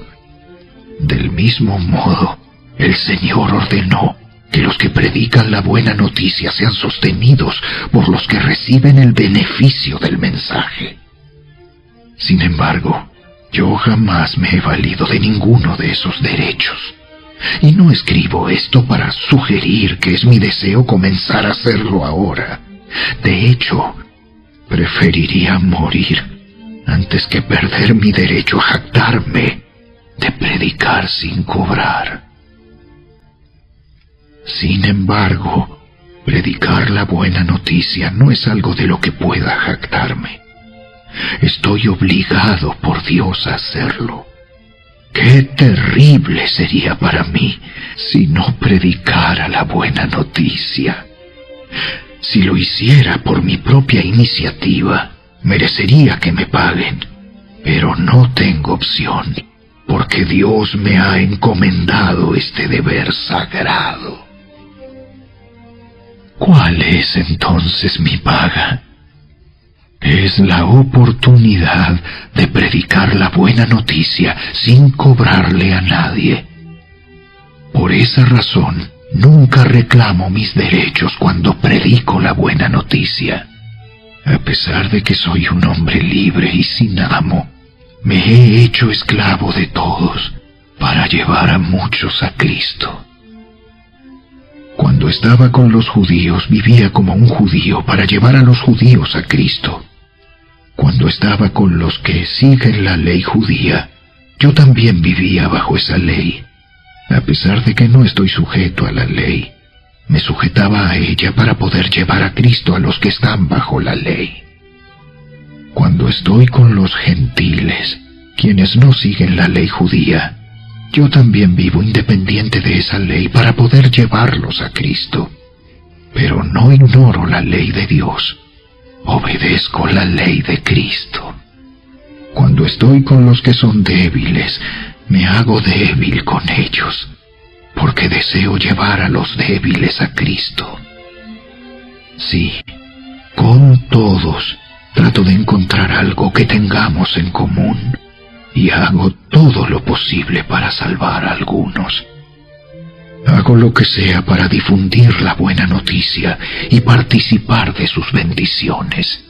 Del mismo modo, el Señor ordenó que los que predican la buena noticia sean sostenidos por los que reciben el beneficio del mensaje. Sin embargo, yo jamás me he valido de ninguno de esos derechos. Y no escribo esto para sugerir que es mi deseo comenzar a hacerlo ahora. De hecho, preferiría morir antes que perder mi derecho a jactarme de predicar sin cobrar. Sin embargo, predicar la buena noticia no es algo de lo que pueda jactarme. Estoy obligado por Dios a hacerlo. ¡Qué terrible sería para mí si no predicara la buena noticia! Si lo hiciera por mi propia iniciativa, merecería que me paguen, pero no tengo opción, porque Dios me ha encomendado este deber sagrado. ¿Cuál es entonces mi paga? Es la oportunidad de predicar la buena noticia sin cobrarle a nadie. Por esa razón, nunca reclamo mis derechos cuando predico la buena noticia. A pesar de que soy un hombre libre y sin amo, me he hecho esclavo de todos para llevar a muchos a Cristo. Cuando estaba con los judíos, vivía como un judío para llevar a los judíos a Cristo. Cuando estaba con los que siguen la ley judía, yo también vivía bajo esa ley. A pesar de que no estoy sujeto a la ley, me sujetaba a ella para poder llevar a Cristo a los que están bajo la ley. Cuando estoy con los gentiles, quienes no siguen la ley judía, yo también vivo independiente de esa ley para poder llevarlos a Cristo. Pero no ignoro la ley de Dios. Obedezco la ley de Cristo. Cuando estoy con los que son débiles, me hago débil con ellos, porque deseo llevar a los débiles a Cristo. Sí, con todos trato de encontrar algo que tengamos en común, y hago todo lo posible para salvar a algunos. Hago lo que sea para difundir la buena noticia y participar de sus bendiciones.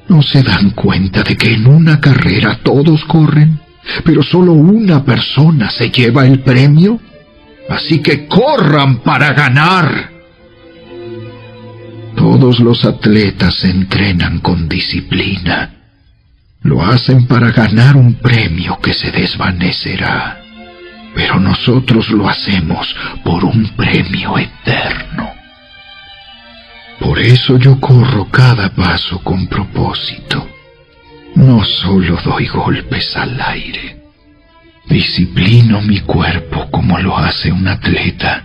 ¿No se dan cuenta de que en una carrera todos corren, pero solo una persona se lleva el premio? Así que corran para ganar. Todos los atletas se entrenan con disciplina. Lo hacen para ganar un premio que se desvanecerá. Pero nosotros lo hacemos por un premio eterno. Por eso yo corro cada paso con propósito. No solo doy golpes al aire, disciplino mi cuerpo como lo hace un atleta.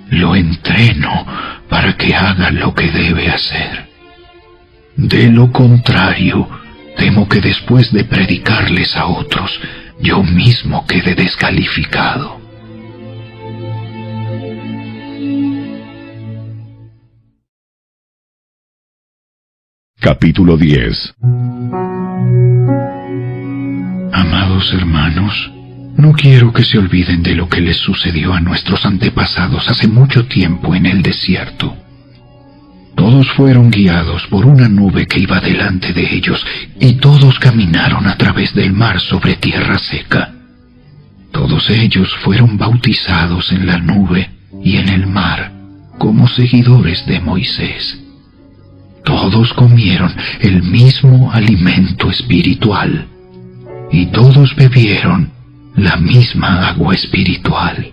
Lo entreno para que haga lo que debe hacer. De lo contrario, temo que después de predicarles a otros, yo mismo quede descalificado. Capítulo 10. Amados hermanos, no quiero que se olviden de lo que les sucedió a nuestros antepasados hace mucho tiempo en el desierto. Todos fueron guiados por una nube que iba delante de ellos, y todos caminaron a través del mar sobre tierra seca. Todos ellos fueron bautizados en la nube y en el mar, como seguidores de Moisés. Todos comieron el mismo alimento espiritual, y todos bebieron la misma agua espiritual,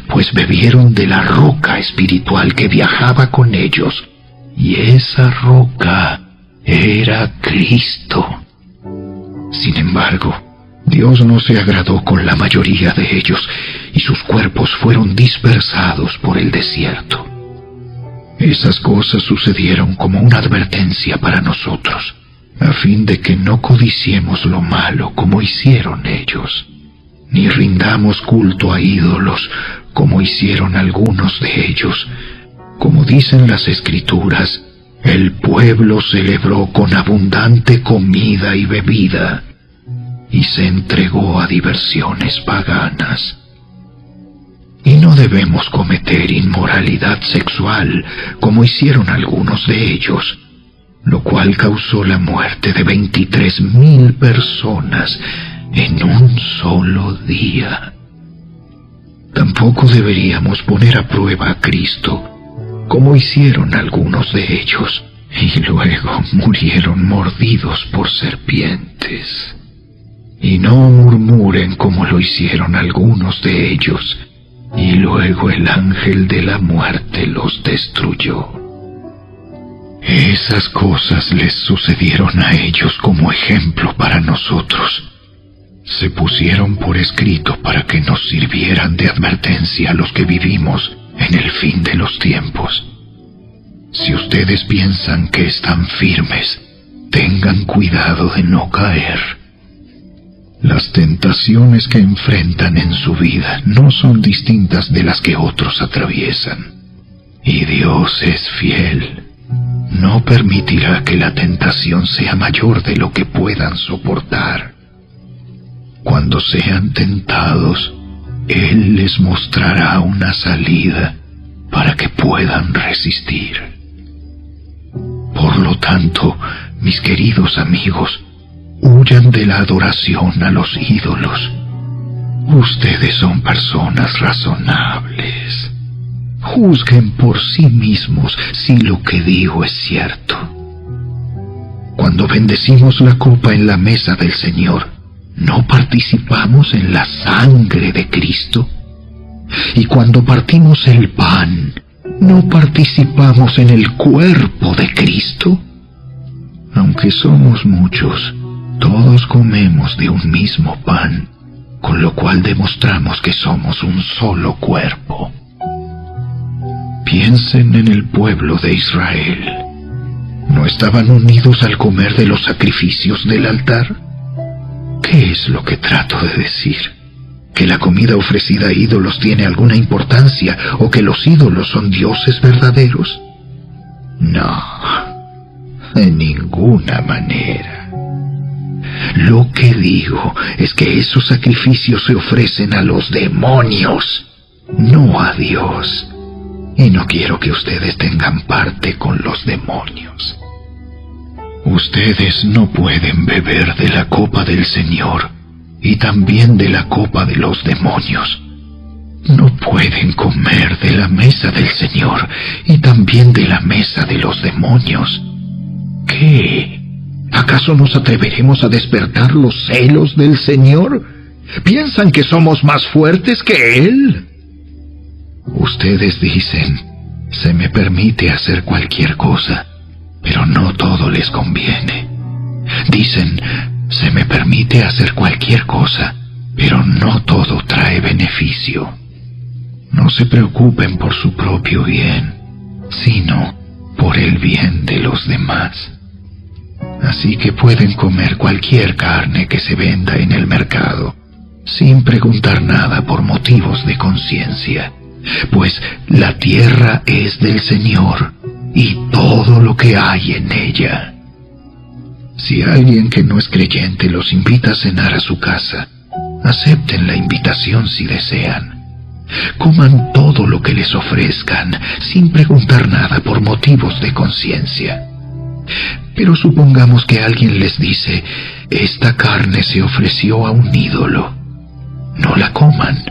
pues bebieron de la roca espiritual que viajaba con ellos, y esa roca era Cristo. Sin embargo, Dios no se agradó con la mayoría de ellos, y sus cuerpos fueron dispersados por el desierto. Esas cosas sucedieron como una advertencia para nosotros, a fin de que no codiciemos lo malo como hicieron ellos, ni rindamos culto a ídolos como hicieron algunos de ellos. Como dicen las Escrituras, el pueblo celebró con abundante comida y bebida, y se entregó a diversiones paganas. Y no debemos cometer inmoralidad sexual, como hicieron algunos de ellos, lo cual causó la muerte de 23,000 personas en un solo día. Tampoco deberíamos poner a prueba a Cristo, como hicieron algunos de ellos, y luego murieron mordidos por serpientes. Y no murmuren como lo hicieron algunos de ellos, y luego el ángel de la muerte los destruyó. Esas cosas les sucedieron a ellos como ejemplo para nosotros. Se pusieron por escrito para que nos sirvieran de advertencia a los que vivimos en el fin de los tiempos. Si ustedes piensan que están firmes, tengan cuidado de no caer. Las tentaciones que enfrentan en su vida no son distintas de las que otros atraviesan. Y Dios es fiel. No permitirá que la tentación sea mayor de lo que puedan soportar. Cuando sean tentados, Él les mostrará una salida para que puedan resistir. Por lo tanto, mis queridos amigos, huyan de la adoración a los ídolos. Ustedes son personas razonables. Juzguen por sí mismos si lo que digo es cierto. Cuando bendecimos la copa en la mesa del Señor, ¿no participamos en la sangre de Cristo? Y cuando partimos el pan, ¿no participamos en el cuerpo de Cristo? Aunque somos muchos, todos comemos de un mismo pan, con lo cual demostramos que somos un solo cuerpo. Piensen en el pueblo de Israel. ¿No estaban unidos al comer de los sacrificios del altar? ¿Qué es lo que trato de decir? ¿Que la comida ofrecida a ídolos tiene alguna importancia o que los ídolos son dioses verdaderos? No, de ninguna manera. Lo que digo es que esos sacrificios se ofrecen a los demonios, no a Dios. Y no quiero que ustedes tengan parte con los demonios. Ustedes no pueden beber de la copa del Señor y también de la copa de los demonios. No pueden comer de la mesa del Señor y también de la mesa de los demonios. ¿Qué? ¿Acaso nos atreveremos a despertar los celos del Señor? ¿Piensan que somos más fuertes que Él? Ustedes dicen, se me permite hacer cualquier cosa, pero no todo les conviene. Dicen, se me permite hacer cualquier cosa, pero no todo trae beneficio. No se preocupen por su propio bien, sino por el bien de los demás. Así que pueden comer cualquier carne que se venda en el mercado, sin preguntar nada por motivos de conciencia, pues la tierra es del Señor y todo lo que hay en ella. Si alguien que no es creyente los invita a cenar a su casa, acepten la invitación si desean. Coman todo lo que les ofrezcan, sin preguntar nada por motivos de conciencia. Pero supongamos que alguien les dice, esta carne se ofreció a un ídolo. No la coman,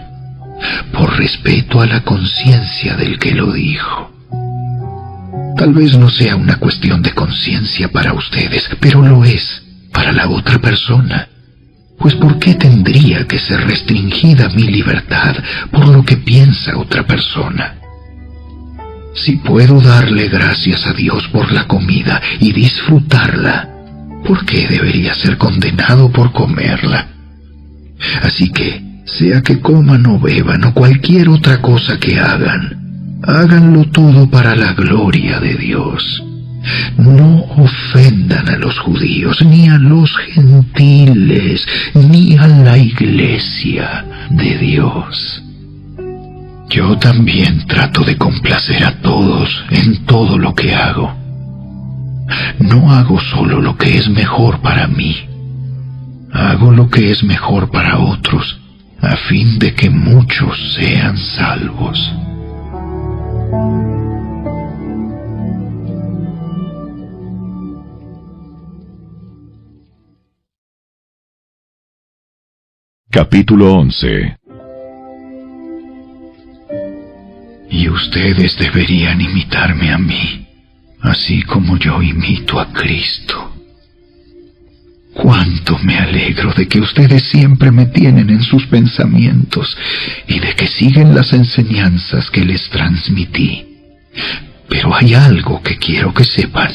por respeto a la conciencia del que lo dijo. Tal vez no sea una cuestión de conciencia para ustedes, pero lo es para la otra persona. Pues ¿por qué tendría que ser restringida mi libertad por lo que piensa otra persona? Si puedo darle gracias a Dios por la comida y disfrutarla, ¿por qué debería ser condenado por comerla? Así que, sea que coman o beban o cualquier otra cosa que hagan, háganlo todo para la gloria de Dios. No ofendan a los judíos, ni a los gentiles, ni a la iglesia de Dios. Yo también trato de complacer a todos en todo lo que hago. No hago solo lo que es mejor para mí. Hago lo que es mejor para otros, a fin de que muchos sean salvos. Capítulo 11. Y ustedes deberían imitarme a mí, así como yo imito a Cristo. Cuánto me alegro de que ustedes siempre me tienen en sus pensamientos y de que siguen las enseñanzas que les transmití. Pero hay algo que quiero que sepan.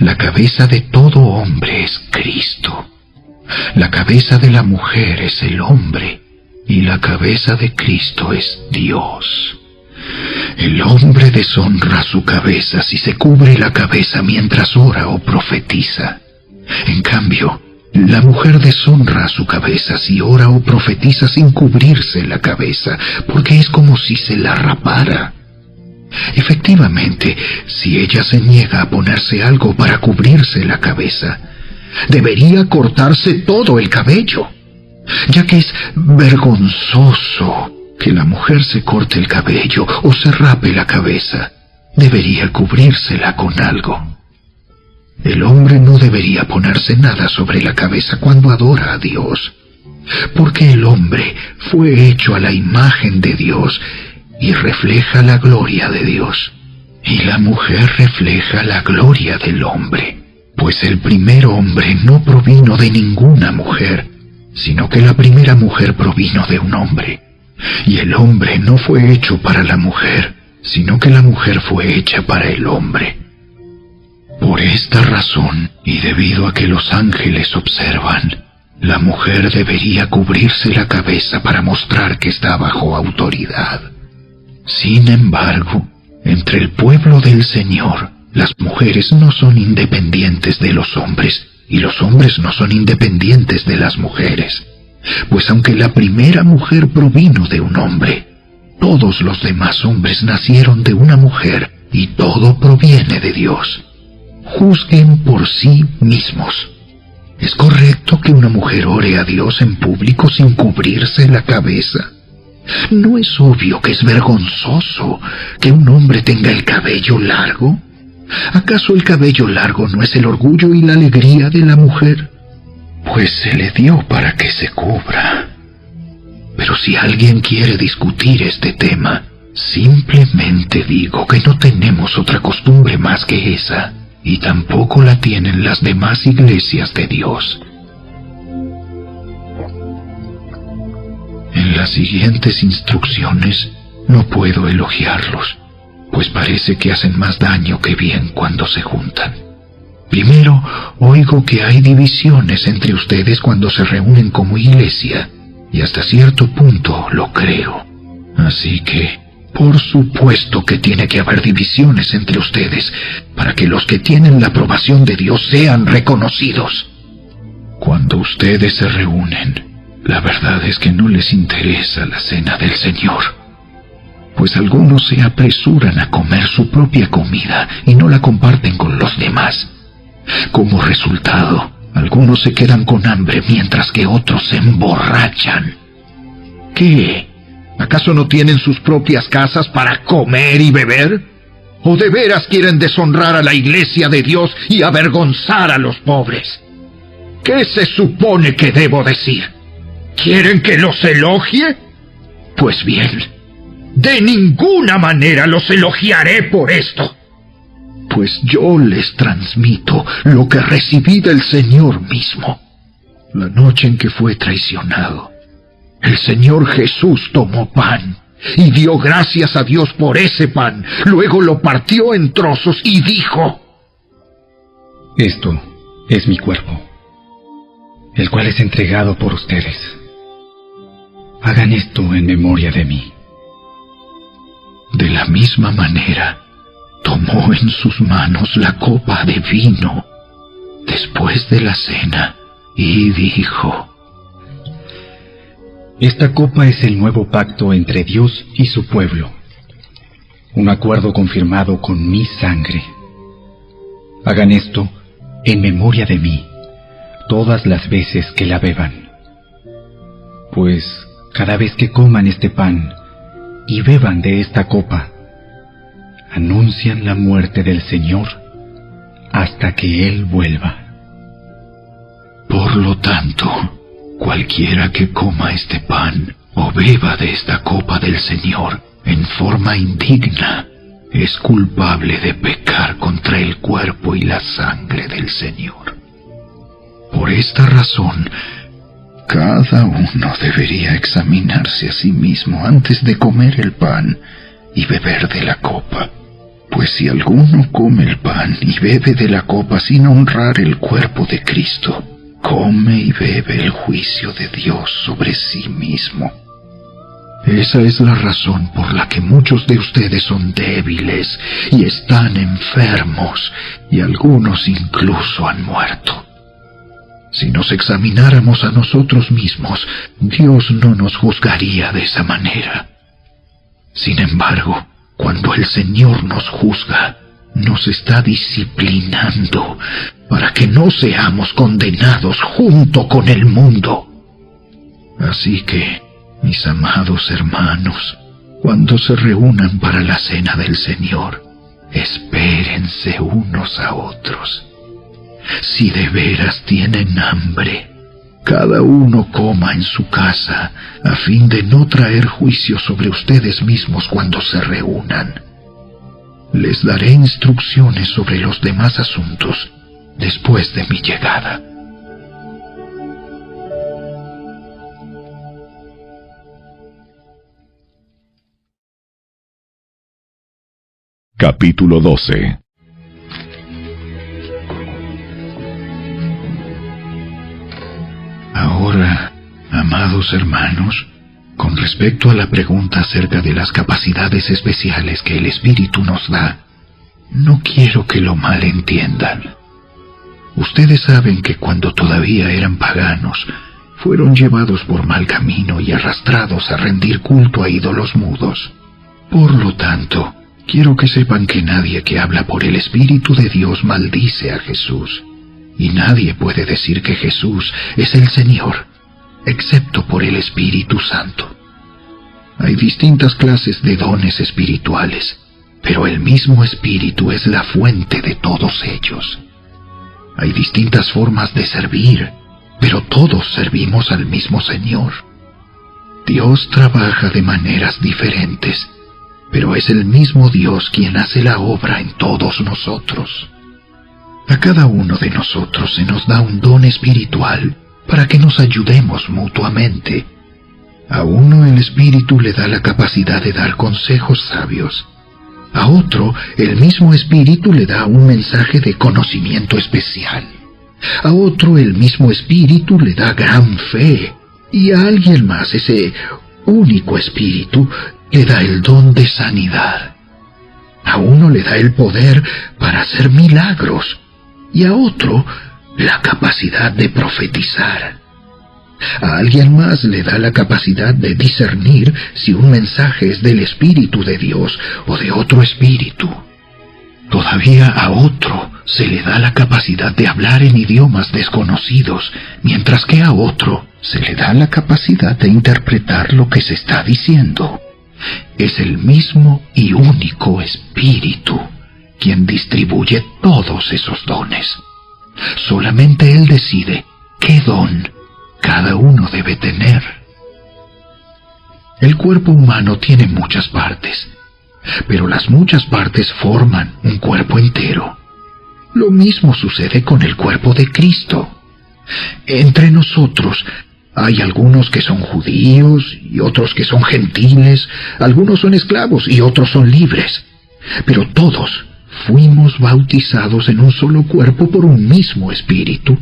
La cabeza de todo hombre es Cristo. La cabeza de la mujer es el hombre, y la cabeza de Cristo es Dios. El hombre deshonra su cabeza si se cubre la cabeza mientras ora o profetiza. En cambio, la mujer deshonra su cabeza si ora o profetiza sin cubrirse la cabeza, porque es como si se la rapara. Efectivamente, si ella se niega a ponerse algo para cubrirse la cabeza, debería cortarse todo el cabello, ya que es vergonzoso que la mujer se corte el cabello o se rape la cabeza. Debería cubrírsela con algo. El hombre no debería ponerse nada sobre la cabeza cuando adora a Dios, porque el hombre fue hecho a la imagen de Dios y refleja la gloria de Dios, y la mujer refleja la gloria del hombre. Pues el primer hombre no provino de ninguna mujer, sino que la primera mujer provino de un hombre. Y el hombre no fue hecho para la mujer, sino que la mujer fue hecha para el hombre. Por esta razón, y debido a que los ángeles observan, la mujer debería cubrirse la cabeza para mostrar que está bajo autoridad. Sin embargo, entre el pueblo del Señor, las mujeres no son independientes de los hombres, y los hombres no son independientes de las mujeres. Pues aunque la primera mujer provino de un hombre, todos los demás hombres nacieron de una mujer, y todo proviene de Dios. Juzguen por sí mismos. ¿Es correcto que una mujer ore a Dios en público sin cubrirse la cabeza? ¿No es obvio que es vergonzoso que un hombre tenga el cabello largo? ¿Acaso el cabello largo no es el orgullo y la alegría de la mujer? Pues se le dio para que se cubra. Pero si alguien quiere discutir este tema, simplemente digo que no tenemos otra costumbre más que esa, y tampoco la tienen las demás iglesias de Dios. En las siguientes instrucciones no puedo elogiarlos, pues parece que hacen más daño que bien cuando se juntan. Primero, oigo que hay divisiones entre ustedes cuando se reúnen como iglesia, y hasta cierto punto lo creo. Así que, por supuesto que tiene que haber divisiones entre ustedes, para que los que tienen la aprobación de Dios sean reconocidos. Cuando ustedes se reúnen, la verdad es que no les interesa la cena del Señor, pues algunos se apresuran a comer su propia comida y no la comparten con los demás. Como resultado, algunos se quedan con hambre mientras que otros se emborrachan. ¿Qué? ¿Acaso no tienen sus propias casas para comer y beber? ¿O de veras quieren deshonrar a la iglesia de Dios y avergonzar a los pobres? ¿Qué se supone que debo decir? ¿Quieren que los elogie? Pues bien, de ninguna manera los elogiaré por esto, pues yo les transmito lo que recibí del Señor mismo. La noche en que fue traicionado, el Señor Jesús tomó pan y dio gracias a Dios por ese pan. Luego lo partió en trozos y dijo: Esto es mi cuerpo, el cual es entregado por ustedes. Hagan esto en memoria de mí. De la misma manera, tomó en sus manos la copa de vino después de la cena y dijo: Esta copa es el nuevo pacto entre Dios y su pueblo, un acuerdo confirmado con mi sangre. Hagan esto en memoria de mí todas las veces que la beban, pues cada vez que coman este pan y beban de esta copa, anuncian la muerte del Señor hasta que Él vuelva. Por lo tanto, cualquiera que coma este pan o beba de esta copa del Señor en forma indigna es culpable de pecar contra el cuerpo y la sangre del Señor. Por esta razón, cada uno debería examinarse a sí mismo antes de comer el pan y beber de la copa. Pues si alguno come el pan y bebe de la copa sin honrar el cuerpo de Cristo, come y bebe el juicio de Dios sobre sí mismo. Esa es la razón por la que muchos de ustedes son débiles y están enfermos, y algunos incluso han muerto. Si nos examináramos a nosotros mismos, Dios no nos juzgaría de esa manera. Sin embargo, cuando el Señor nos juzga, nos está disciplinando para que no seamos condenados junto con el mundo. Así que, mis amados hermanos, cuando se reúnan para la cena del Señor, espérense unos a otros. Si de veras tienen hambre, cada uno coma en su casa, a fin de no traer juicio sobre ustedes mismos cuando se reúnan. Les daré instrucciones sobre los demás asuntos después de mi llegada. Capítulo 12. Ahora, amados hermanos, con respecto a la pregunta acerca de las capacidades especiales que el Espíritu nos da, no quiero que lo malentiendan. Ustedes saben que cuando todavía eran paganos, fueron llevados por mal camino y arrastrados a rendir culto a ídolos mudos. Por lo tanto, quiero que sepan que nadie que habla por el Espíritu de Dios maldice a Jesús. Y nadie puede decir que Jesús es el Señor, excepto por el Espíritu Santo. Hay distintas clases de dones espirituales, pero el mismo Espíritu es la fuente de todos ellos. Hay distintas formas de servir, pero todos servimos al mismo Señor. Dios trabaja de maneras diferentes, pero es el mismo Dios quien hace la obra en todos nosotros. A cada uno de nosotros se nos da un don espiritual para que nos ayudemos mutuamente. A uno el Espíritu le da la capacidad de dar consejos sabios, A otro, el mismo Espíritu le da un mensaje de conocimiento especial. A otro, el mismo Espíritu le da gran fe. Y a alguien más, ese único Espíritu, le da el don de sanidad. A uno le da el poder para hacer milagros. Y a otro, la capacidad de profetizar. A alguien más le da la capacidad de discernir si un mensaje es del Espíritu de Dios o de otro espíritu. Todavía a otro se le da la capacidad de hablar en idiomas desconocidos, mientras que a otro se le da la capacidad de interpretar lo que se está diciendo. Es el mismo y único Espíritu quien distribuye todos esos dones. Solamente Él decide qué don cada uno debe tener. El cuerpo humano tiene muchas partes, pero las muchas partes forman un cuerpo entero. Lo mismo sucede con el cuerpo de Cristo. Entre nosotros hay algunos que son judíos y otros que son gentiles, algunos son esclavos y otros son libres, pero todos fuimos bautizados en un solo cuerpo por un mismo Espíritu,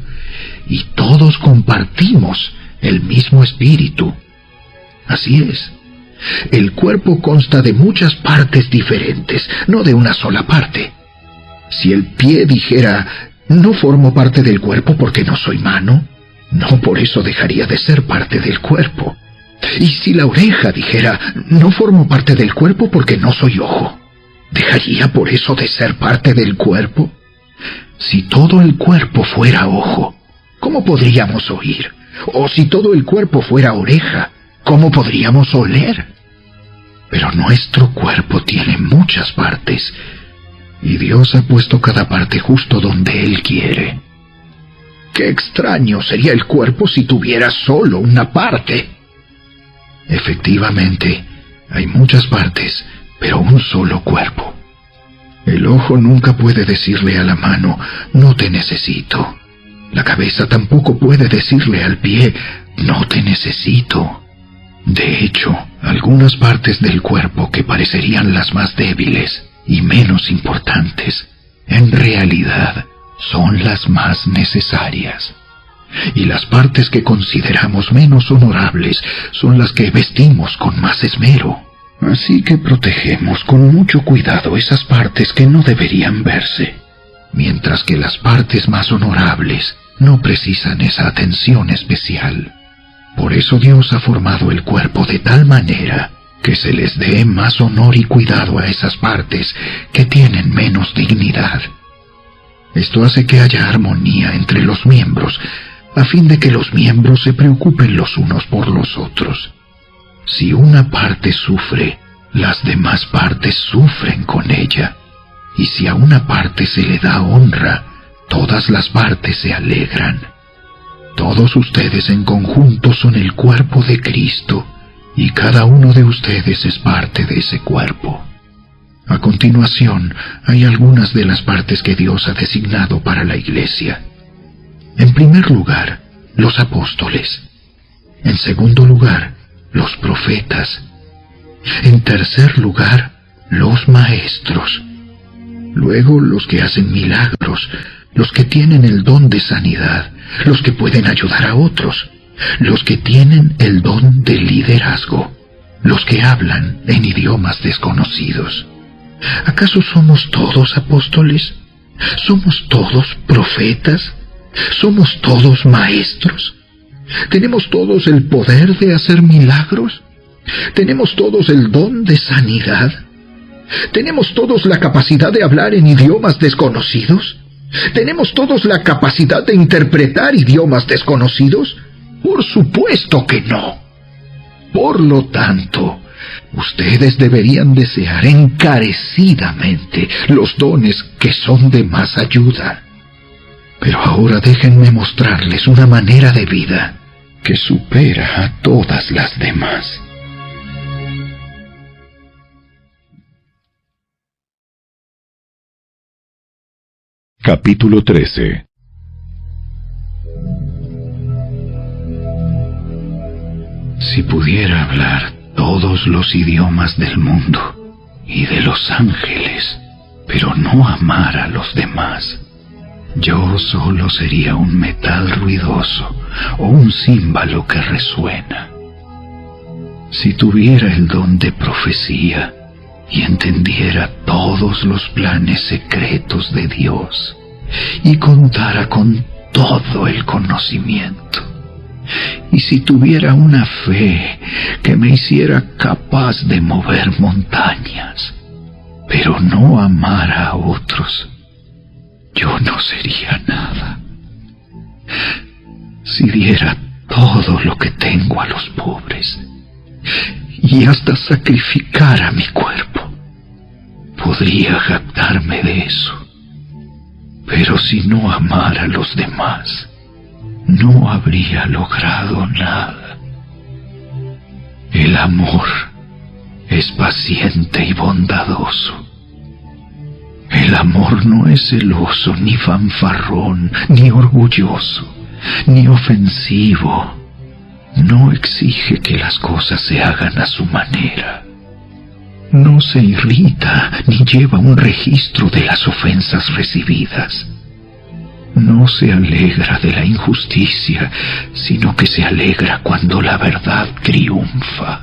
y todos compartimos el mismo Espíritu. Así es. El cuerpo consta de muchas partes diferentes, no de una sola parte. Si el pie dijera, no formo parte del cuerpo porque no soy mano, no por eso dejaría de ser parte del cuerpo. Y si la oreja dijera, no formo parte del cuerpo porque no soy ojo, ¿dejaría por eso de ser parte del cuerpo? Si todo el cuerpo fuera ojo, ¿cómo podríamos oír? O si todo el cuerpo fuera oreja, ¿cómo podríamos oler? Pero nuestro cuerpo tiene muchas partes, y Dios ha puesto cada parte justo donde Él quiere. ¡Qué extraño sería el cuerpo si tuviera solo una parte! Efectivamente, hay muchas partes, pero un solo cuerpo. El ojo nunca puede decirle a la mano, no te necesito. La cabeza tampoco puede decirle al pie, no te necesito. De hecho, algunas partes del cuerpo que parecerían las más débiles y menos importantes, en realidad son las más necesarias. Y las partes que consideramos menos honorables son las que vestimos con más esmero. Así que protegemos con mucho cuidado esas partes que no deberían verse, mientras que las partes más honorables no precisan esa atención especial. Por eso Dios ha formado el cuerpo de tal manera que se les dé más honor y cuidado a esas partes que tienen menos dignidad. Esto hace que haya armonía entre los miembros, a fin de que los miembros se preocupen los unos por los otros. Si una parte sufre, las demás partes sufren con ella. Y si a una parte se le da honra, todas las partes se alegran. Todos ustedes en conjunto son el cuerpo de Cristo, y cada uno de ustedes es parte de ese cuerpo. A continuación, hay algunas de las partes que Dios ha designado para la Iglesia. En primer lugar, los apóstoles. En segundo lugar, los profetas. En tercer lugar, los maestros. Luego, los que hacen milagros, los que tienen el don de sanidad, los que pueden ayudar a otros, los que tienen el don de liderazgo, los que hablan en idiomas desconocidos. ¿Acaso somos todos apóstoles? ¿Somos todos profetas? ¿Somos todos maestros? ¿Tenemos todos el poder de hacer milagros? ¿Tenemos todos el don de sanidad? ¿Tenemos todos la capacidad de hablar en idiomas desconocidos? ¿Tenemos todos la capacidad de interpretar idiomas desconocidos? Por supuesto que no. Por lo tanto, ustedes deberían desear encarecidamente los dones que son de más ayuda. Pero ahora déjenme mostrarles una manera de vida que supera a todas las demás. Capítulo 13. Si pudiera hablar todos los idiomas del mundo y de los ángeles, pero no amar a los demás, yo solo sería un metal ruidoso o un címbalo que resuena. Si tuviera el don de profecía y entendiera todos los planes secretos de Dios y contara con todo el conocimiento, y si tuviera una fe que me hiciera capaz de mover montañas, pero no amara a otros, yo no sería nada. Si diera todo lo que tengo a los pobres y hasta sacrificara mi cuerpo, podría jactarme de eso. Pero si no amara a los demás, no habría logrado nada. El amor es paciente y bondadoso. El amor no es celoso, ni fanfarrón, ni orgulloso, ni ofensivo. No exige que las cosas se hagan a su manera. No se irrita ni lleva un registro de las ofensas recibidas. No se alegra de la injusticia, sino que se alegra cuando la verdad triunfa.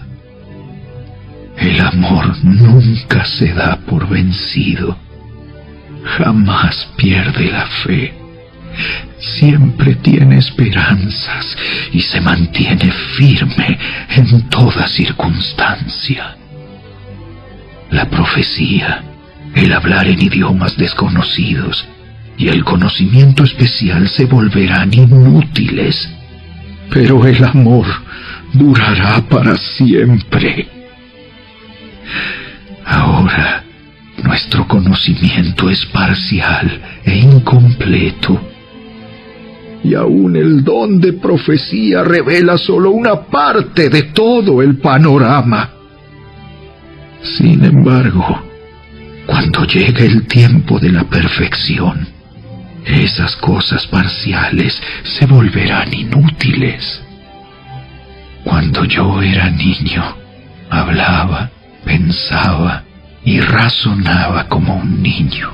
El amor nunca se da por vencido. Jamás pierde la fe. Siempre tiene esperanzas y se mantiene firme en toda circunstancia. La profecía, el hablar en idiomas desconocidos y el conocimiento especial se volverán inútiles, pero el amor durará para siempre. Ahora, nuestro conocimiento es parcial e incompleto, y aún el don de profecía revela solo una parte de todo el panorama. Sin embargo, cuando llegue el tiempo de la perfección, esas cosas parciales se volverán inútiles. Cuando yo era niño, hablaba, pensaba y razonaba como un niño.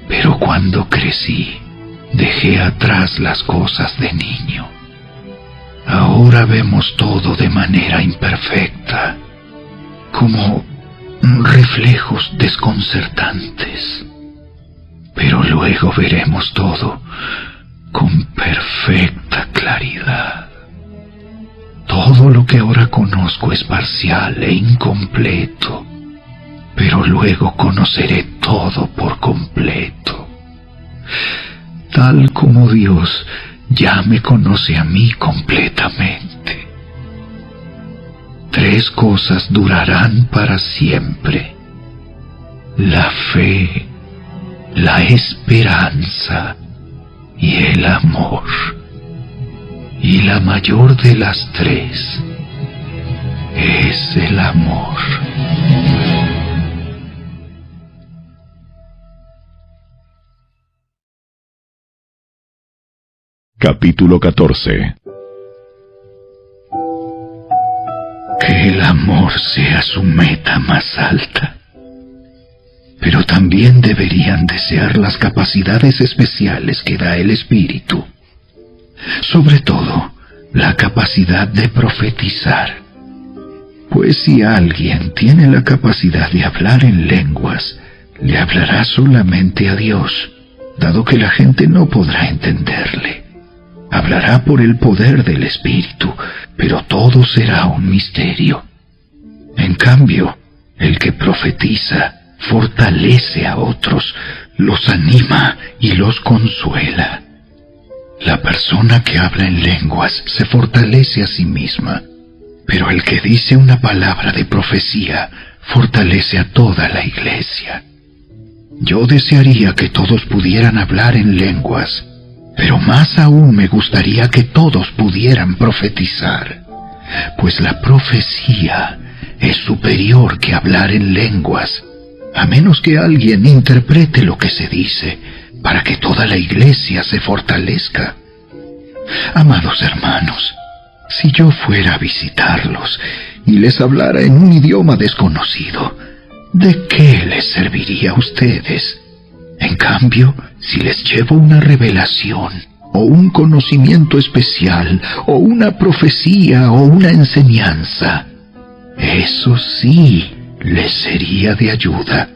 Pero cuando crecí, dejé atrás las cosas de niño. Ahora vemos todo de manera imperfecta, como reflejos desconcertantes. Pero luego veremos todo con perfecta claridad. Todo lo que ahora conozco es parcial e incompleto, pero luego conoceré todo por completo, tal como Dios ya me conoce a mí completamente. 3 cosas durarán para siempre: la fe, la esperanza y el amor. Y la mayor de las 3 es el amor. Capítulo 14. Que el amor sea su meta más alta. Pero también deberían desear las capacidades especiales que da el Espíritu. Sobre todo, la capacidad de profetizar. Pues si alguien tiene la capacidad de hablar en lenguas, le hablará solamente a Dios, dado que la gente no podrá entenderle. Hablará por el poder del Espíritu, pero todo será un misterio. En cambio, el que profetiza fortalece a otros, los anima y los consuela. La persona que habla en lenguas se fortalece a sí misma, pero el que dice una palabra de profecía fortalece a toda la iglesia. Yo desearía que todos pudieran hablar en lenguas, pero más aún me gustaría que todos pudieran profetizar, pues la profecía es superior que hablar en lenguas, a menos que alguien interprete lo que se dice, para que toda la iglesia se fortalezca. Amados hermanos, si yo fuera a visitarlos y les hablara en un idioma desconocido, ¿de qué les serviría a ustedes? En cambio, si les llevo una revelación, o un conocimiento especial, o una profecía, o una enseñanza, eso sí les sería de ayuda.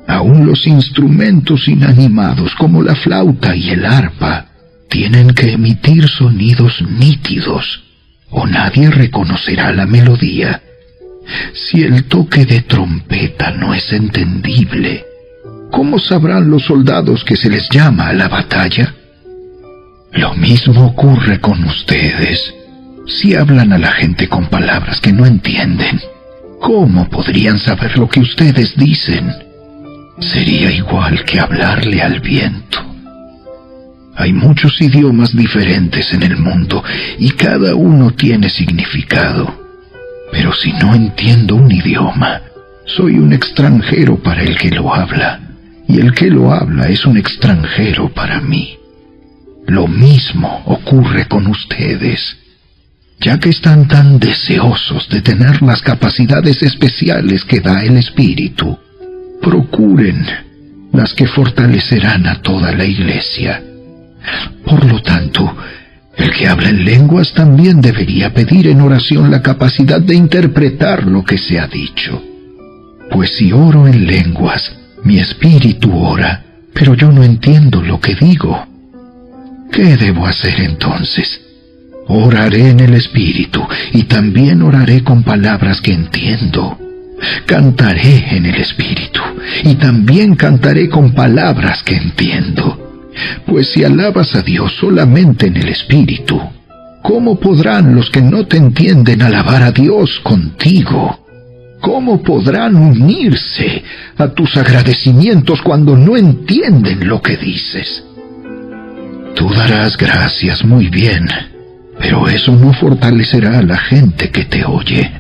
Aún los instrumentos inanimados como la flauta y el arpa tienen que emitir sonidos nítidos, o nadie reconocerá la melodía. Si el toque de trompeta no es entendible, ¿cómo sabrán los soldados que se les llama a la batalla? Lo mismo ocurre con ustedes. Si hablan a la gente con palabras que no entienden, ¿cómo podrían saber lo que ustedes dicen? Sería igual que hablarle al viento. Hay muchos idiomas diferentes en el mundo y cada uno tiene significado. Pero si no entiendo un idioma, soy un extranjero para el que lo habla, y el que lo habla es un extranjero para mí. Lo mismo ocurre con ustedes. Ya que están tan deseosos de tener las capacidades especiales que da el Espíritu, procuren las que fortalecerán a toda la Iglesia. Por lo tanto, el que habla en lenguas también debería pedir en oración la capacidad de interpretar lo que se ha dicho. Pues si oro en lenguas, mi espíritu ora, pero yo no entiendo lo que digo. ¿Qué debo hacer entonces? Oraré en el espíritu y también oraré con palabras que entiendo. Cantaré en el espíritu y también cantaré con palabras que entiendo. Pues si alabas a Dios solamente en el espíritu, ¿cómo podrán los que no te entienden alabar a Dios contigo? ¿Cómo podrán unirse a tus agradecimientos cuando no entienden lo que dices? Tú darás gracias muy bien, pero eso no fortalecerá a la gente que te oye.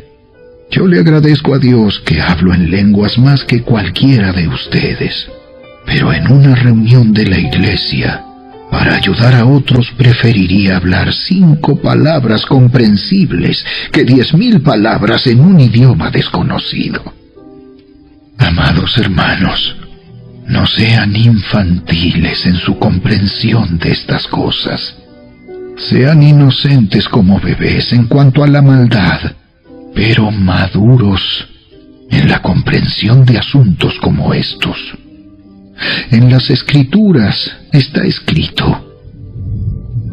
Yo le agradezco a Dios que hablo en lenguas más que cualquiera de ustedes, pero en una reunión de la iglesia, para ayudar a otros preferiría hablar 5 palabras comprensibles que 10,000 palabras en un idioma desconocido. Amados hermanos, no sean infantiles en su comprensión de estas cosas. Sean inocentes como bebés en cuanto a la maldad, pero maduros en la comprensión de asuntos como estos. En las Escrituras está escrito: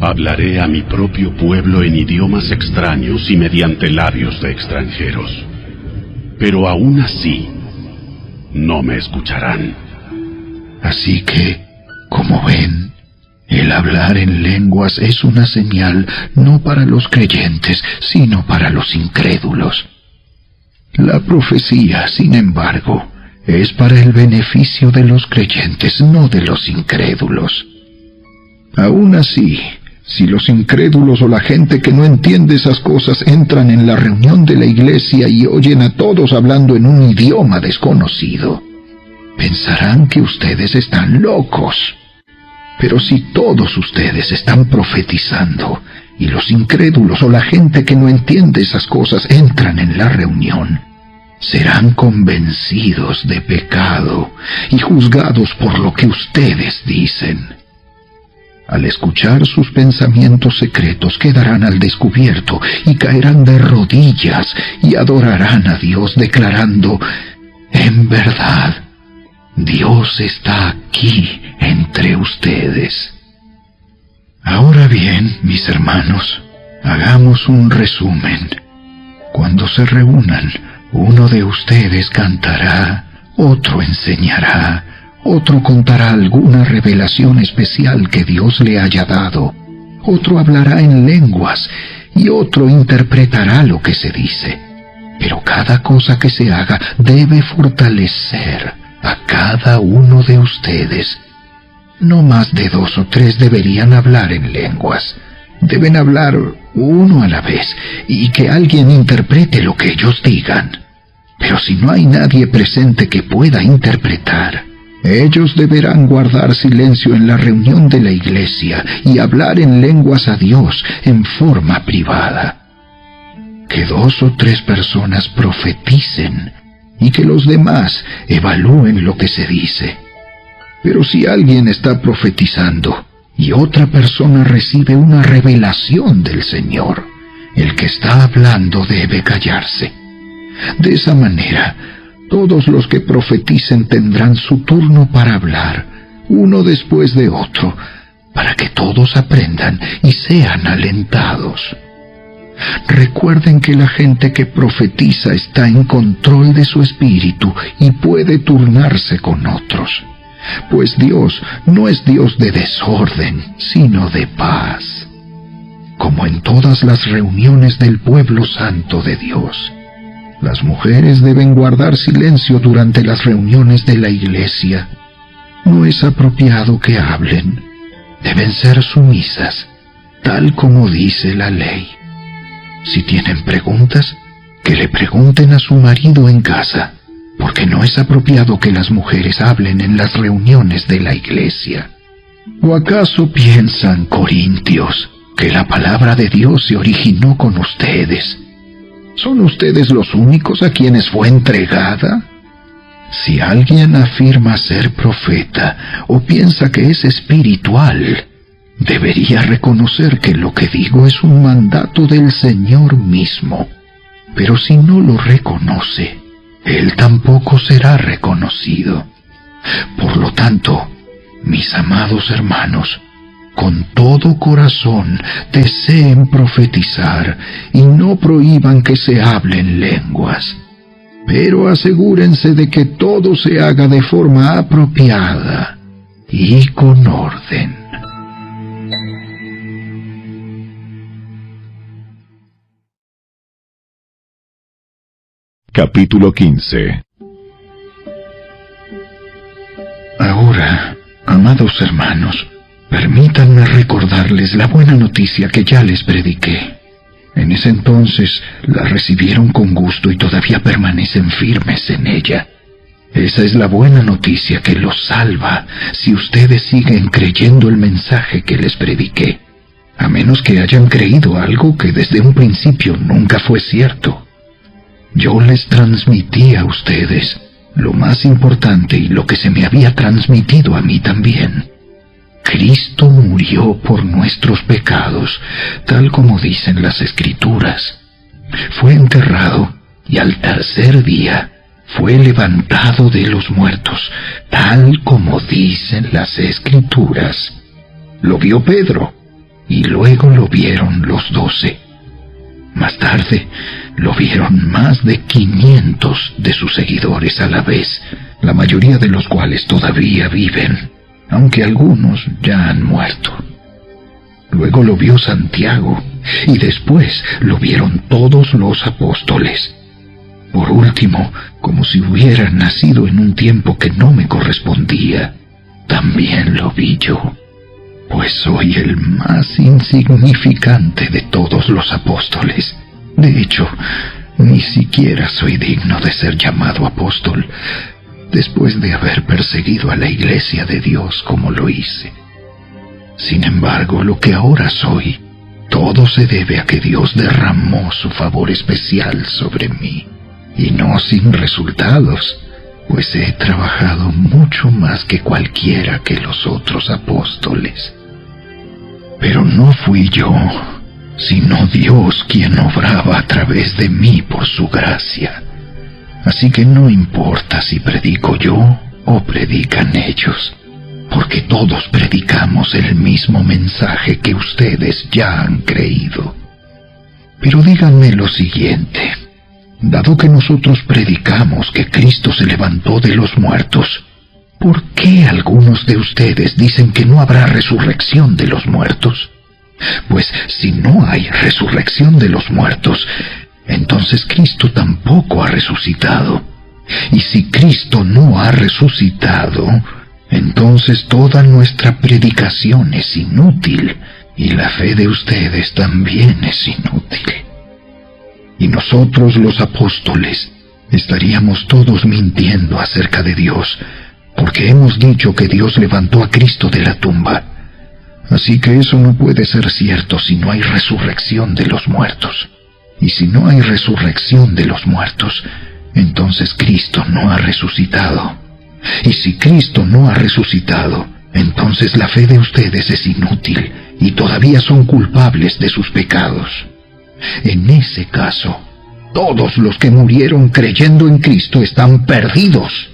hablaré a mi propio pueblo en idiomas extraños y mediante labios de extranjeros, pero aún así no me escucharán. Así que, como ven, el hablar en lenguas es una señal no para los creyentes, sino para los incrédulos. La profecía, sin embargo, es para el beneficio de los creyentes, no de los incrédulos. Aún así, si los incrédulos o la gente que no entiende esas cosas entran en la reunión de la iglesia y oyen a todos hablando en un idioma desconocido, pensarán que ustedes están locos. Pero si todos ustedes están profetizando y los incrédulos o la gente que no entiende esas cosas entran en la reunión, serán convencidos de pecado y juzgados por lo que ustedes dicen. Al escuchar sus pensamientos secretos quedarán al descubierto y caerán de rodillas y adorarán a Dios declarando: en verdad, Dios está aquí entre ustedes. Ahora bien, mis hermanos, hagamos un resumen. Cuando se reúnan, uno de ustedes cantará, otro enseñará, otro contará alguna revelación especial que Dios le haya dado, otro hablará en lenguas y otro interpretará lo que se dice. Pero cada cosa que se haga debe fortalecer a cada uno de ustedes. No más de 2 o 3 deberían hablar en lenguas. Deben hablar uno a la vez y que alguien interprete lo que ellos digan. Pero si no hay nadie presente que pueda interpretar, ellos deberán guardar silencio en la reunión de la iglesia y hablar en lenguas a Dios en forma privada. Que 2 o 3 personas profeticen y que los demás evalúen lo que se dice. Pero si alguien está profetizando y otra persona recibe una revelación del Señor, el que está hablando debe callarse. De esa manera, todos los que profeticen tendrán su turno para hablar, uno después de otro, para que todos aprendan y sean alentados. Recuerden que la gente que profetiza está en control de su espíritu y puede turnarse con otros, pues Dios no es Dios de desorden, sino de paz. Como en todas las reuniones del pueblo santo de Dios, las mujeres deben guardar silencio durante las reuniones de la iglesia. No es apropiado que hablen. Deben ser sumisas, tal como dice la ley. Si tienen preguntas, que le pregunten a su marido en casa, porque no es apropiado que las mujeres hablen en las reuniones de la iglesia. ¿O acaso piensan, corintios, que la palabra de Dios se originó con ustedes? ¿Son ustedes los únicos a quienes fue entregada? Si alguien afirma ser profeta o piensa que es espiritual, debería reconocer que lo que digo es un mandato del Señor mismo. Pero si no lo reconoce, Él tampoco será reconocido. Por lo tanto, mis amados hermanos, con todo corazón deseen profetizar y no prohíban que se hablen lenguas. Pero asegúrense de que todo se haga de forma apropiada y con orden. Capítulo 15. Ahora, amados hermanos, permítanme recordarles la buena noticia que ya les prediqué. En ese entonces la recibieron con gusto y todavía permanecen firmes en ella. Esa es la buena noticia que los salva si ustedes siguen creyendo el mensaje que les prediqué, a menos que hayan creído algo que desde un principio nunca fue cierto. Yo les transmití a ustedes lo más importante y lo que se me había transmitido a mí también. Cristo murió por nuestros pecados, tal como dicen las Escrituras. Fue enterrado y al tercer día fue levantado de los muertos, tal como dicen las Escrituras. Lo vio Pedro y luego lo vieron los 12. Más tarde lo vieron más de 500 de sus seguidores a la vez, la mayoría de los cuales todavía viven, aunque algunos ya han muerto. Luego lo vio Santiago, y después lo vieron todos los apóstoles. Por último, como si hubiera nacido en un tiempo que no me correspondía, también lo vi yo, pues soy el más insignificante de todos los apóstoles. De hecho, ni siquiera soy digno de ser llamado apóstol, después de haber perseguido a la iglesia de Dios como lo hice. Sin embargo, lo que ahora soy, todo se debe a que Dios derramó su favor especial sobre mí, y no sin resultados, pues he trabajado mucho más que cualquiera que los otros apóstoles. Pero no fui yo, sino Dios quien obraba a través de mí por su gracia. Así que no importa si predico yo o predican ellos, porque todos predicamos el mismo mensaje que ustedes ya han creído. Pero díganme lo siguiente: dado que nosotros predicamos que Cristo se levantó de los muertos, ¿por qué algunos de ustedes dicen que no habrá resurrección de los muertos? Pues si no hay resurrección de los muertos, entonces Cristo tampoco ha resucitado. Y si Cristo no ha resucitado, entonces toda nuestra predicación es inútil, y la fe de ustedes también es inútil. Y nosotros los apóstoles estaríamos todos mintiendo acerca de Dios, porque hemos dicho que Dios levantó a Cristo de la tumba. Así que eso no puede ser cierto si no hay resurrección de los muertos. Y si no hay resurrección de los muertos, entonces Cristo no ha resucitado. Y si Cristo no ha resucitado, entonces la fe de ustedes es inútil y todavía son culpables de sus pecados. En ese caso, todos los que murieron creyendo en Cristo están perdidos.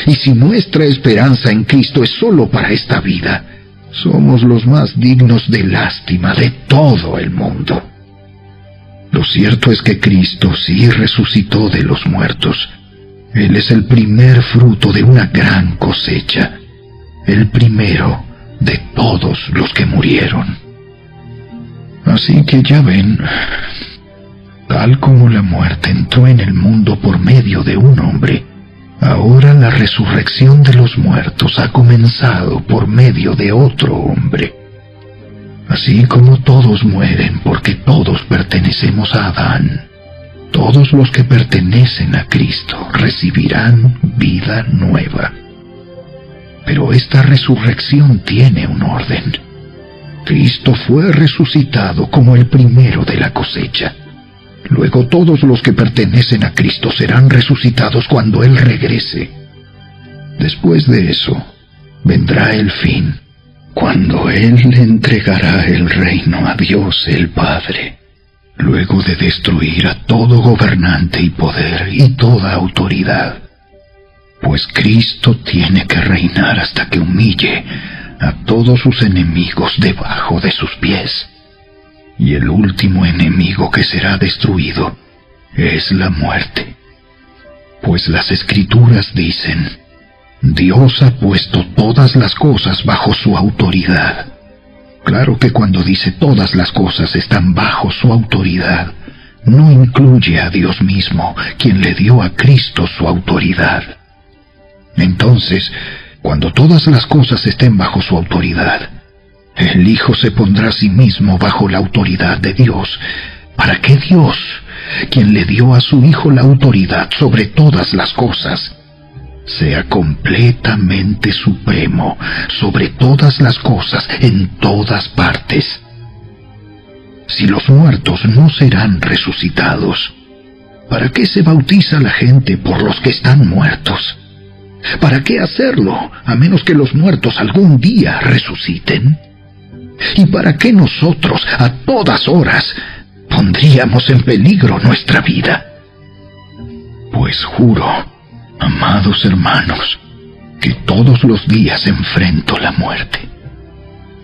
Y si nuestra esperanza en Cristo es solo para esta vida, somos los más dignos de lástima de todo el mundo. Lo cierto es que Cristo sí resucitó de los muertos. Él es el primer fruto de una gran cosecha, el primero de todos los que murieron. Así que ya ven, tal como la muerte entró en el mundo por medio de un hombre, ahora la resurrección de los muertos ha comenzado por medio de otro hombre. Así como todos mueren porque todos pertenecemos a Adán, todos los que pertenecen a Cristo recibirán vida nueva. Pero esta resurrección tiene un orden. Cristo fue resucitado como el primero de la cosecha. Luego todos los que pertenecen a Cristo serán resucitados cuando Él regrese. Después de eso, vendrá el fin, cuando Él le entregará el reino a Dios el Padre, luego de destruir a todo gobernante y poder y toda autoridad. Pues Cristo tiene que reinar hasta que humille a todos sus enemigos debajo de sus pies. Y el último enemigo que será destruido es la muerte. Pues las Escrituras dicen: Dios ha puesto todas las cosas bajo su autoridad. Claro que cuando dice todas las cosas están bajo su autoridad, no incluye a Dios mismo, quien le dio a Cristo su autoridad. Entonces, cuando todas las cosas estén bajo su autoridad, el Hijo se pondrá a sí mismo bajo la autoridad de Dios, para que Dios, quien le dio a su Hijo la autoridad sobre todas las cosas, sea completamente supremo sobre todas las cosas en todas partes. Si los muertos no serán resucitados, ¿para qué se bautiza la gente por los que están muertos? ¿Para qué hacerlo, a menos que los muertos algún día resuciten? ¿Y para qué nosotros, a todas horas, pondríamos en peligro nuestra vida? Pues juro, amados hermanos, que todos los días enfrento la muerte.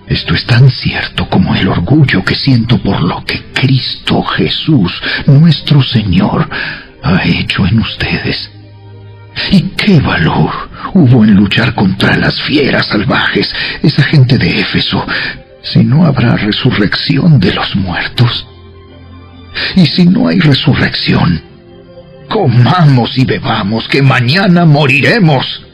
Esto es tan cierto como el orgullo que siento por lo que Cristo Jesús, nuestro Señor, ha hecho en ustedes. ¿Y qué valor hubo en luchar contra las fieras salvajes, esa gente de Éfeso, si no habrá resurrección de los muertos? Y si no hay resurrección, comamos y bebamos, que mañana moriremos.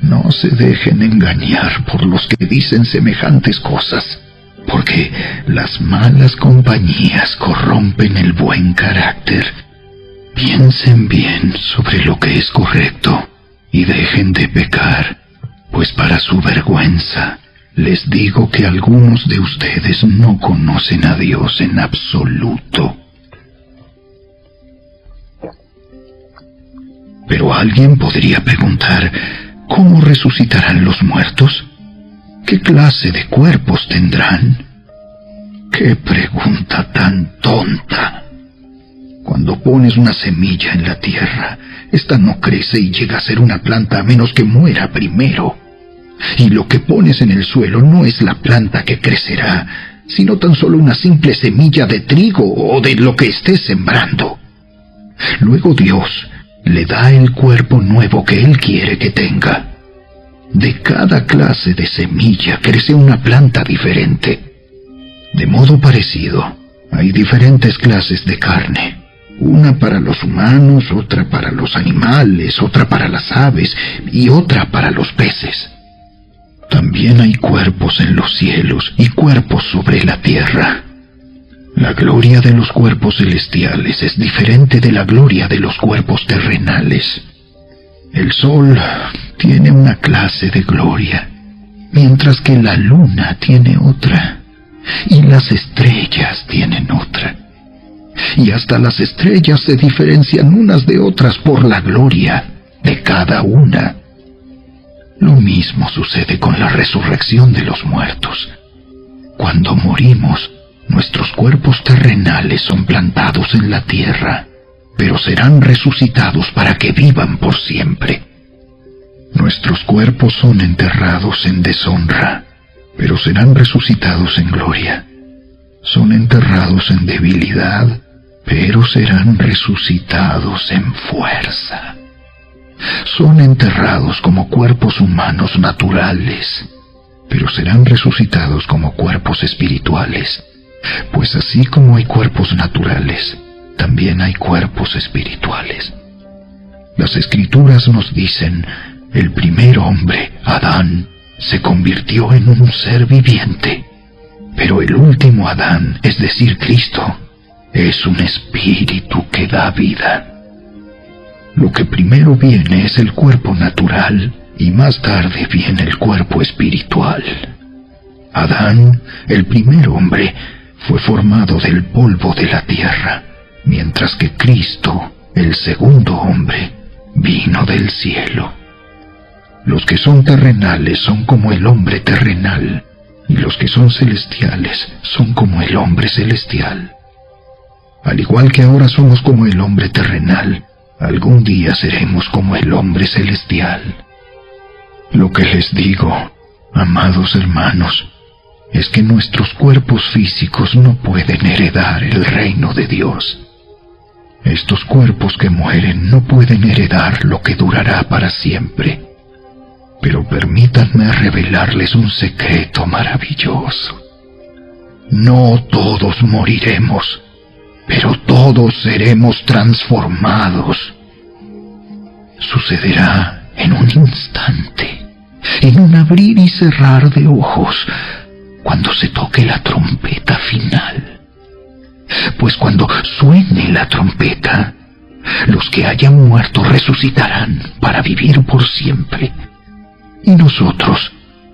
No se dejen engañar por los que dicen semejantes cosas, porque las malas compañías corrompen el buen carácter. Piensen bien sobre lo que es correcto y dejen de pecar, pues para su vergüenza les digo que algunos de ustedes no conocen a Dios en absoluto. Pero alguien podría preguntar: ¿cómo resucitarán los muertos? ¿Qué clase de cuerpos tendrán? ¡Qué pregunta tan tonta! Cuando pones una semilla en la tierra, esta no crece y llega a ser una planta a menos que muera primero. Y lo que pones en el suelo no es la planta que crecerá, sino tan solo una simple semilla de trigo o de lo que estés sembrando. Luego Dios le da el cuerpo nuevo que Él quiere que tenga. De cada clase de semilla crece una planta diferente. De modo parecido, hay diferentes clases de carne. Una para los humanos, otra para los animales, otra para las aves y otra para los peces. También hay cuerpos en los cielos y cuerpos sobre la tierra. La gloria de los cuerpos celestiales es diferente de la gloria de los cuerpos terrenales. El sol tiene una clase de gloria, mientras que la luna tiene otra, y las estrellas tienen otra. y hasta las estrellas se diferencian unas de otras por la gloria de cada una. Lo mismo sucede con la resurrección de los muertos. Cuando morimos, nuestros cuerpos terrenales son plantados en la tierra, pero serán resucitados para que vivan por siempre. Nuestros cuerpos son enterrados en deshonra, pero serán resucitados en gloria. Son enterrados en debilidad, pero serán resucitados en fuerza. Son enterrados como cuerpos humanos naturales, pero serán resucitados como cuerpos espirituales, pues así como hay cuerpos naturales, también hay cuerpos espirituales. Las Escrituras nos dicen: el primer hombre, Adán, se convirtió en un ser viviente, pero el último Adán, es decir, Cristo, es un espíritu que da vida. Lo que primero viene es el cuerpo natural y más tarde viene el cuerpo espiritual. Adán, el primer hombre, fue formado del polvo de la tierra, mientras que Cristo, el segundo hombre, vino del cielo. Los que son terrenales son como el hombre terrenal, y los que son celestiales son como el hombre celestial. Al igual que ahora somos como el hombre terrenal, algún día seremos como el hombre celestial. Lo que les digo, amados hermanos, es que nuestros cuerpos físicos no pueden heredar el reino de Dios. Estos cuerpos que mueren no pueden heredar lo que durará para siempre. Pero permítanme revelarles un secreto maravilloso. No todos moriremos, pero todos seremos transformados. Sucederá en un instante, en un abrir y cerrar de ojos, cuando se toque la trompeta final. Pues cuando suene la trompeta, los que hayan muerto resucitarán para vivir por siempre. Y nosotros,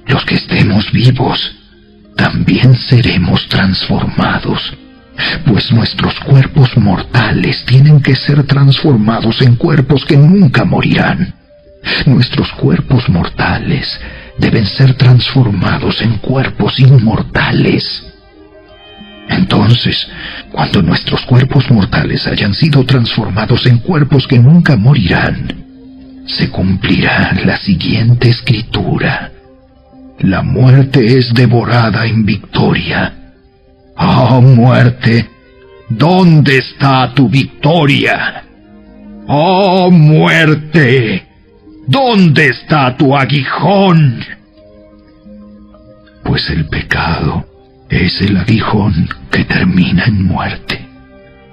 los que estemos vivos, también seremos transformados, pues nuestros cuerpos mortales tienen que ser transformados en cuerpos que nunca morirán. Nuestros cuerpos mortales deben ser transformados en cuerpos inmortales. Entonces, cuando nuestros cuerpos mortales hayan sido transformados en cuerpos que nunca morirán, se cumplirá la siguiente escritura: la muerte es devorada en victoria. ¡Oh, muerte! ¿Dónde está tu victoria? ¡Oh, muerte! ¿Dónde está tu aguijón? Pues el pecado es el aguijón que termina en muerte,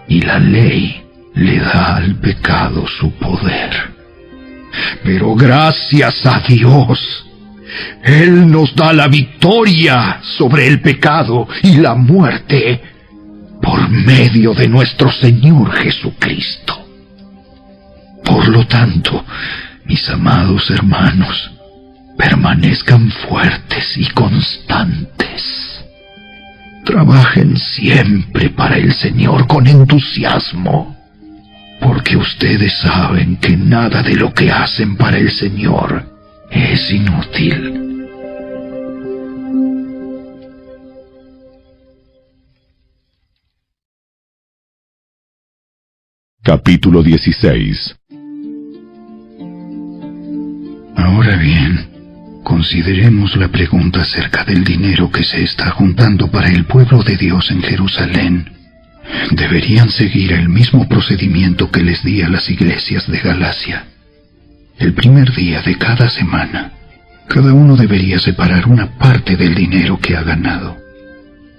y la ley le da al pecado su poder. Pero gracias a Dios, Él nos da la victoria sobre el pecado y la muerte por medio de nuestro Señor Jesucristo. Por lo tanto, mis amados hermanos, permanezcan fuertes y constantes. Trabajen siempre para el Señor con entusiasmo, porque ustedes saben que nada de lo que hacen para el Señor es inútil. Capítulo 16. Ahora bien, consideremos la pregunta acerca del dinero que se está juntando para el pueblo de Dios en Jerusalén. Deberían seguir el mismo procedimiento que les di a las iglesias de Galacia. El primer día de cada semana, cada uno debería separar una parte del dinero que ha ganado.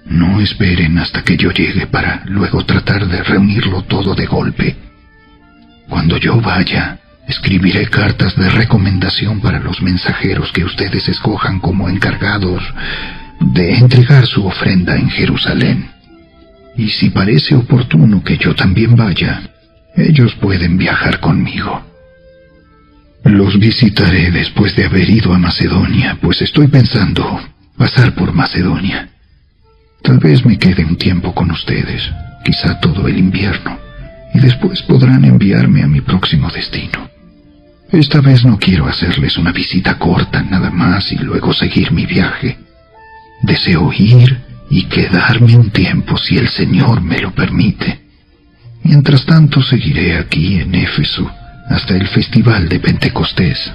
No esperen hasta que yo llegue para luego tratar de reunirlo todo de golpe. Cuando yo vaya, escribiré cartas de recomendación para los mensajeros que ustedes escojan como encargados de entregar su ofrenda en Jerusalén. Y si parece oportuno que yo también vaya, ellos pueden viajar conmigo. Los visitaré después de haber ido a Macedonia, pues estoy pensando pasar por Macedonia. Tal vez me quede un tiempo con ustedes, quizá todo el invierno, y después podrán enviarme a mi próximo destino. Esta vez no quiero hacerles una visita corta nada más y luego seguir mi viaje. Deseo ir y quedarme un tiempo si el Señor me lo permite. Mientras tanto seguiré aquí en Éfeso hasta el festival de Pentecostés.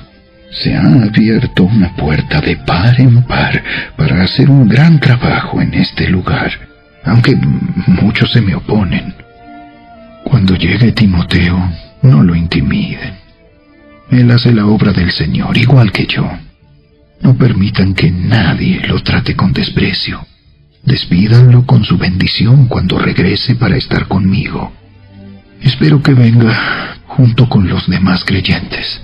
Se ha abierto una puerta de par en par para hacer un gran trabajo en este lugar, aunque muchos se me oponen. Cuando llegue Timoteo, no lo intimiden. Él hace la obra del Señor igual que yo. No permitan que nadie lo trate con desprecio. Despídanlo con su bendición cuando regrese para estar conmigo. Espero que venga junto con los demás creyentes.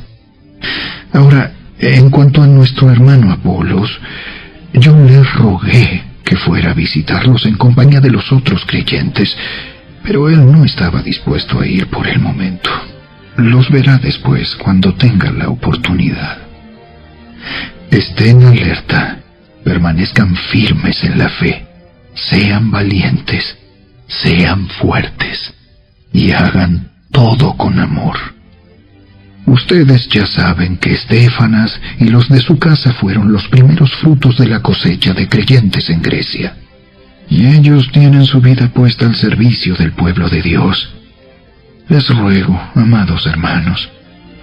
Ahora, en cuanto a nuestro hermano Apolos, yo le rogué que fuera a visitarlos en compañía de los otros creyentes, pero él no estaba dispuesto a ir por el momento. Los verá después cuando tenga la oportunidad. Estén alerta, permanezcan firmes en la fe, sean valientes, sean fuertes y hagan todo con amor. Ustedes ya saben que Estéfanas y los de su casa fueron los primeros frutos de la cosecha de creyentes en Grecia, y ellos tienen su vida puesta al servicio del pueblo de Dios. Les ruego, amados hermanos,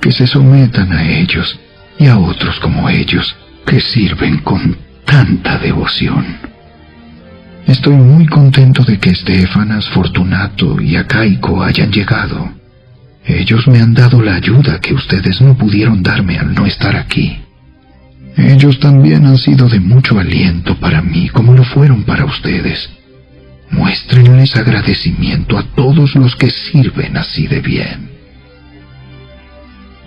que se sometan a ellos y a otros como ellos, que sirven con tanta devoción. Estoy muy contento de que Estéfanas, Fortunato y Acaico hayan llegado. Ellos me han dado la ayuda que ustedes no pudieron darme al no estar aquí. Ellos también han sido de mucho aliento para mí, como lo fueron para ustedes. Muéstrenles agradecimiento a todos los que sirven así de bien.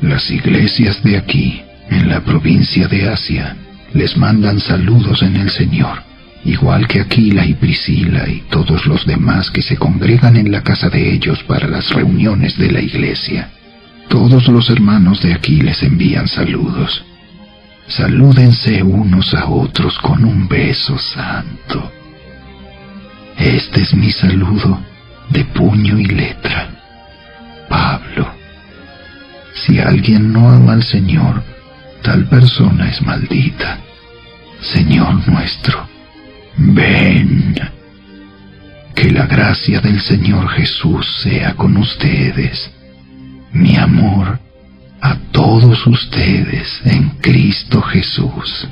Las iglesias de aquí, en la provincia de Asia, les mandan saludos en el Señor, igual que Aquila y Priscila y todos los demás que se congregan en la casa de ellos para las reuniones de la iglesia. Todos los hermanos de aquí les envían saludos. Salúdense unos a otros con un beso santo. Este es mi saludo de puño y letra. Pablo. Si alguien no ama al Señor, tal persona es maldita. Señor nuestro, ven. Que la gracia del Señor Jesús sea con ustedes. Mi amor a todos ustedes en Cristo Jesús.